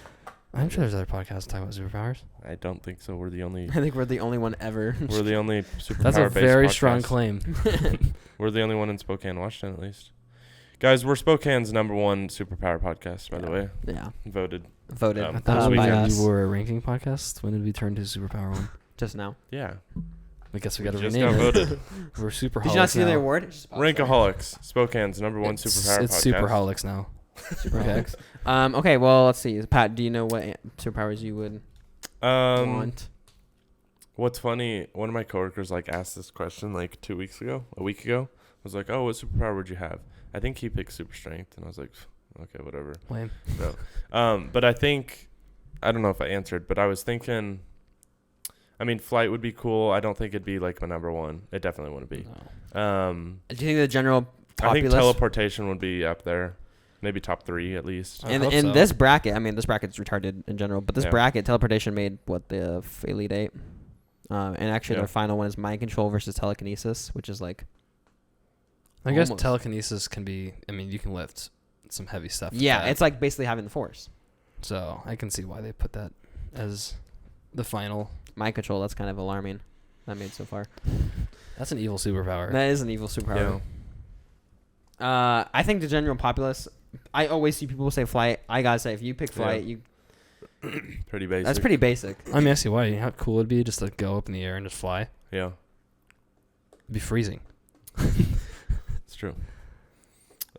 I'm sure there's other podcasts talking about superpowers. I don't think so. We're the only. I think we're the only one ever. We're the only superpower. That's a very strong podcast. claim. We're the only one in Spokane, Washington, at least. Guys, we're Spokane's #1 superpower podcast, by the way. Yeah. Voted. Voted I I thought This we by weekend. us were a ranking podcast. When did we turn to superpower one? just now. Yeah. I guess we got to Just rename got it. voted. We're superholics Did you not see now. the award? It's just- oh, sorry. Rankaholics. Spokane's #1 superpower It's podcast. superholics now. Superholics. Okay, well, let's see. Pat, do you know what superpowers you would want? What's funny, one of my coworkers asked this question a week ago. I was like, "Oh, what superpower would you have?" I think he picked super strength, and I was like, "Okay, whatever." Lame. So, but I don't know if I answered, but I was thinking, I mean, flight would be cool. I don't think it'd be my #1. It definitely wouldn't be. No. Do you think the general I think populace teleportation would be up there, maybe top 3 at least. I in hope in so. this bracket? I mean, this bracket's retarded in general, but this Yeah. bracket teleportation made the Elite 8. And actually, Yeah. their final one is mind control versus telekinesis, which is I guess almost. telekinesis can be. I mean, you can lift some heavy stuff. with yeah, that. it's like basically having the force. So I can see why they put that as the final. Mind control. That's kind of alarming. That made so far. That's an evil superpower. That is an evil superpower. I think the general populace. I always see people say flight. I gotta say, if you pick flight, Pretty basic. that's pretty basic. I mean, I see why. How cool it'd be just to go up in the air and just fly. Yeah, It'd be freezing. it's true.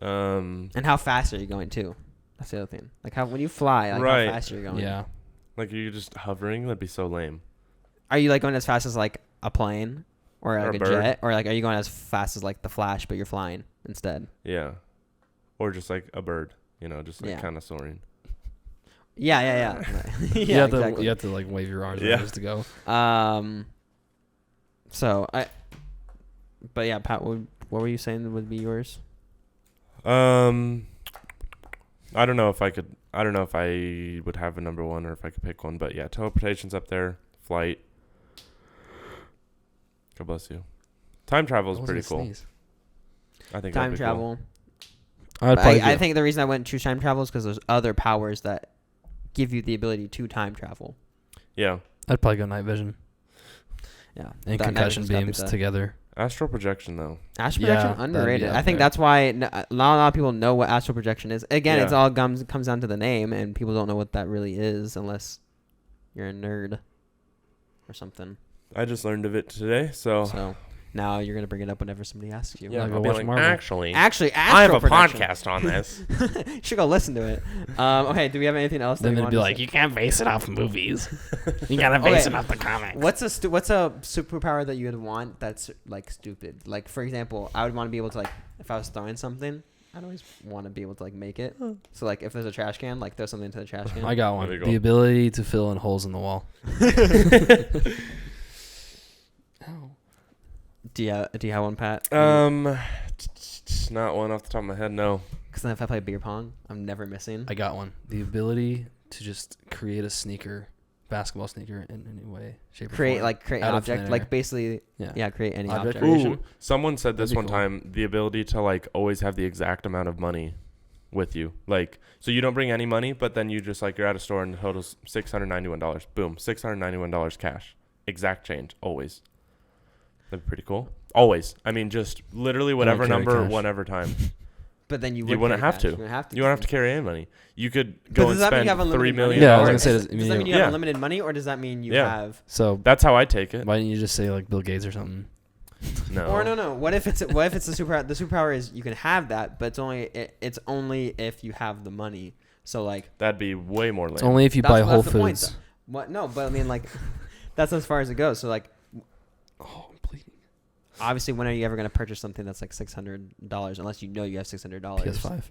And how fast are you going too? That's the other thing. Like when you fly, Right. how fast are you going? Yeah. You're just hovering. That'd be so lame. Are you like going as fast as like a plane or like Or a a bird. jet, or like are you going as fast as like the Flash but you're flying instead? Yeah. Or just like a bird, just like Yeah. kind of soaring. Yeah. you, Yeah, have to, exactly. you have to like wave your arms Yeah. just to go. But yeah, Pat, what were you saying would be yours? I don't know if I could. I don't know if I would have a number one or if I could pick one. But yeah, teleportation's up there. Flight. God bless you. Time travel is I was pretty gonna cool. sneeze. I think Time that'd be travel. I'd probably I go- think the reason I went choose time travel is because there's other powers that give you the ability to time travel. Cool. Yeah. I'd probably go night vision Yeah, and that concussion night vision's gotta be beams the- together. Astral projection though. Astral Yeah, projection that'd be underrated. up I think there. that's why not a lot of people know what astral projection is. Again, Yeah. it's all comes down to the name, and people don't know what that really is unless you're a nerd or something. I just learned of it today, so So now you're gonna bring it up whenever somebody asks you. Yeah. yeah, go I'll be watch like, Marvel. actually, Actually, I have astral a projection. podcast on this. You should go listen to it. Okay, do we have anything else? Then that they'd we be wanted like, to you can't base it off movies. You gotta base it off the comics. What's a superpower that you would want that's like stupid? Like for example, I would want to be able to like if I was throwing something, I'd always want to be able to like make it. So like if there's a trash can, like throw something into the trash can. I got one. There you go. The ability to fill in holes in the wall. Ow. Do you have one, Pat? Not one off the top of my head. No. Because then if I play beer pong, I'm never missing. I got one. The ability to just create a sneaker, basketball sneaker, in any way, shape, or create form. an Out of object, thin like air. basically, yeah, create any Object object. creation. Ooh, someone said this That'd be one cool. time. The ability to like always have the exact amount of money with you, like so you don't bring any money, but then you just like you're at a store and the total's $691. Boom, $691 cash, exact change, always. That'd be pretty cool. Always. I mean, just literally whatever carry number, cash. whatever time. But then you You wouldn't carry have cash. to. You wouldn't have to. You don't have to carry any money. You could But go does and that mean spend you have $3 unlimited million. money? Yeah, I was Or gonna say, does that mean you Yeah. have unlimited money, or does that mean you Yeah. have? So That's how I take it. why didn't you just say like Bill Gates or something? No. Or no. What if it's the superpower? The superpower is you can have that, but it's only if you have the money. So like That'd be way more lame. It's only if you that's- buy Whole that's the point, Foods. though. What? No, but I mean like that's as far as it goes. So like Oh, I'm bleeding. obviously, when are you ever gonna purchase something that's like $600 unless you know you have $600? PS5.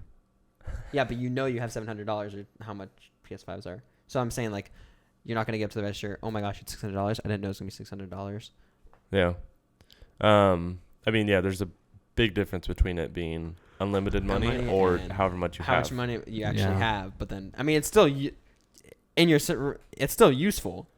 Yeah, but you know you have $700 or how much PS5s are. So I'm saying like you're not gonna get up to the register. Oh my gosh, it's $600. I didn't know it was gonna be $600. Yeah. I mean, yeah, there's a big difference between it being unlimited money, Money or and however much you How have. much money you actually Yeah. have, but then I mean it's still it's still useful.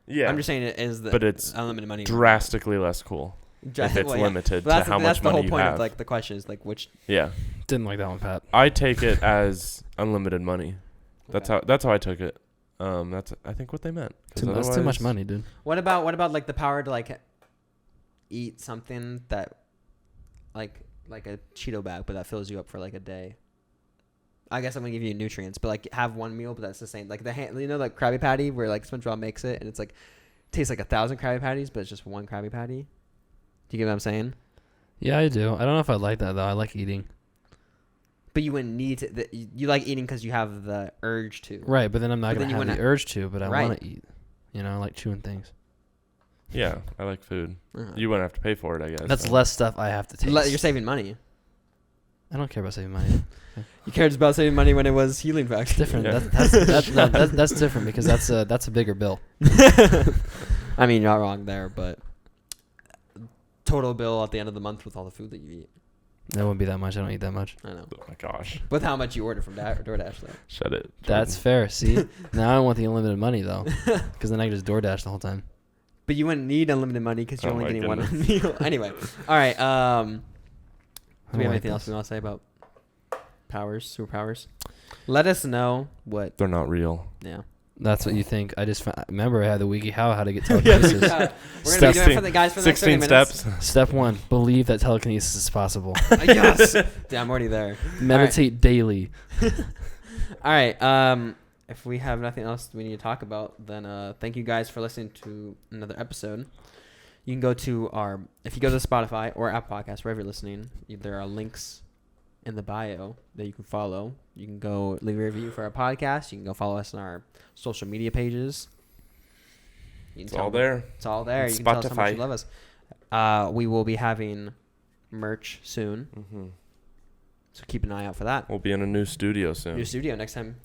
Yeah. I'm just saying it is the But it's unlimited money. drastically less cool if it's Well, yeah. limited But to how that's much the money whole you point have. of like the question is like which. Yeah. Didn't like that one, Pat. I take it as unlimited money. That's Okay. how I took it. That's I think what they meant. 'Cause That's too much otherwise- money, dude. What about like the power to like eat something that like a Cheeto bag, but that fills you up for like a day. I guess I'm gonna give you nutrients, but like have one meal, but that's the same. Like like Krabby Patty, where like SpongeBob makes it, and it's like tastes like 1,000 Krabby Patties, but it's just one Krabby Patty. Do you get what I'm saying? Yeah, I do. I don't know if I like that though. I like eating. But you wouldn't need to. You like eating because you have the urge to. Right, but then I'm not But then gonna you have the wouldn't- urge to. But I Right. want to eat. You know, I like chewing things. Yeah, I like food. Uh-huh. You wouldn't have to pay for it, I guess. That's less stuff I have to taste. You're saving money. I don't care about saving money. You cared about saving money when it was healing factor. It's different. Yeah. That's different because that's a bigger bill. I mean, you're not wrong there, but total bill at the end of the month with all the food that you eat. That wouldn't be that much. I don't eat that much. I know. Oh my gosh. With how much you order from DoorDash, though. Shut it. That's fair. See, now I want the unlimited money though, because then I can just DoorDash the whole time. But you wouldn't need unlimited money because you're Oh only my getting one goodness. meal. Anyway, all right. Do we I have don't like anything else this. we want to say about superpowers? Let us know what. They're not real. Yeah. That's what you think. I just remember I had the wiki how to get Yeah, telekinesis. we're gonna be doing it for the guys for the next 16 30 minutes. steps. Step 1: believe that telekinesis is possible. Yes. Damn, I'm already there. Meditate daily. All right. If we have nothing else we need to talk about, then thank you guys for listening to another episode. You can go to if you go to Spotify or Apple Podcasts, wherever you're listening, there are links in the bio that you can follow. You can go leave a review for our podcast. You can go follow us on our social media pages. You can It's tell all them. there. It's all there. On You can tell us how much you Spotify. love us. We will be having merch soon, Mm-hmm. so keep an eye out for that. We'll be in a new studio soon. New studio next time,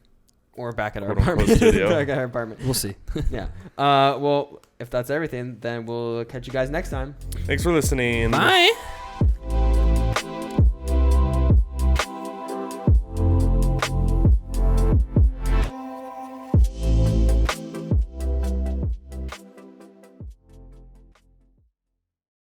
or back at our Quote, unquote, apartment. studio. Back at our apartment. We'll see. Yeah. Well, if that's everything, then we'll catch you guys next time. Thanks for listening. Bye.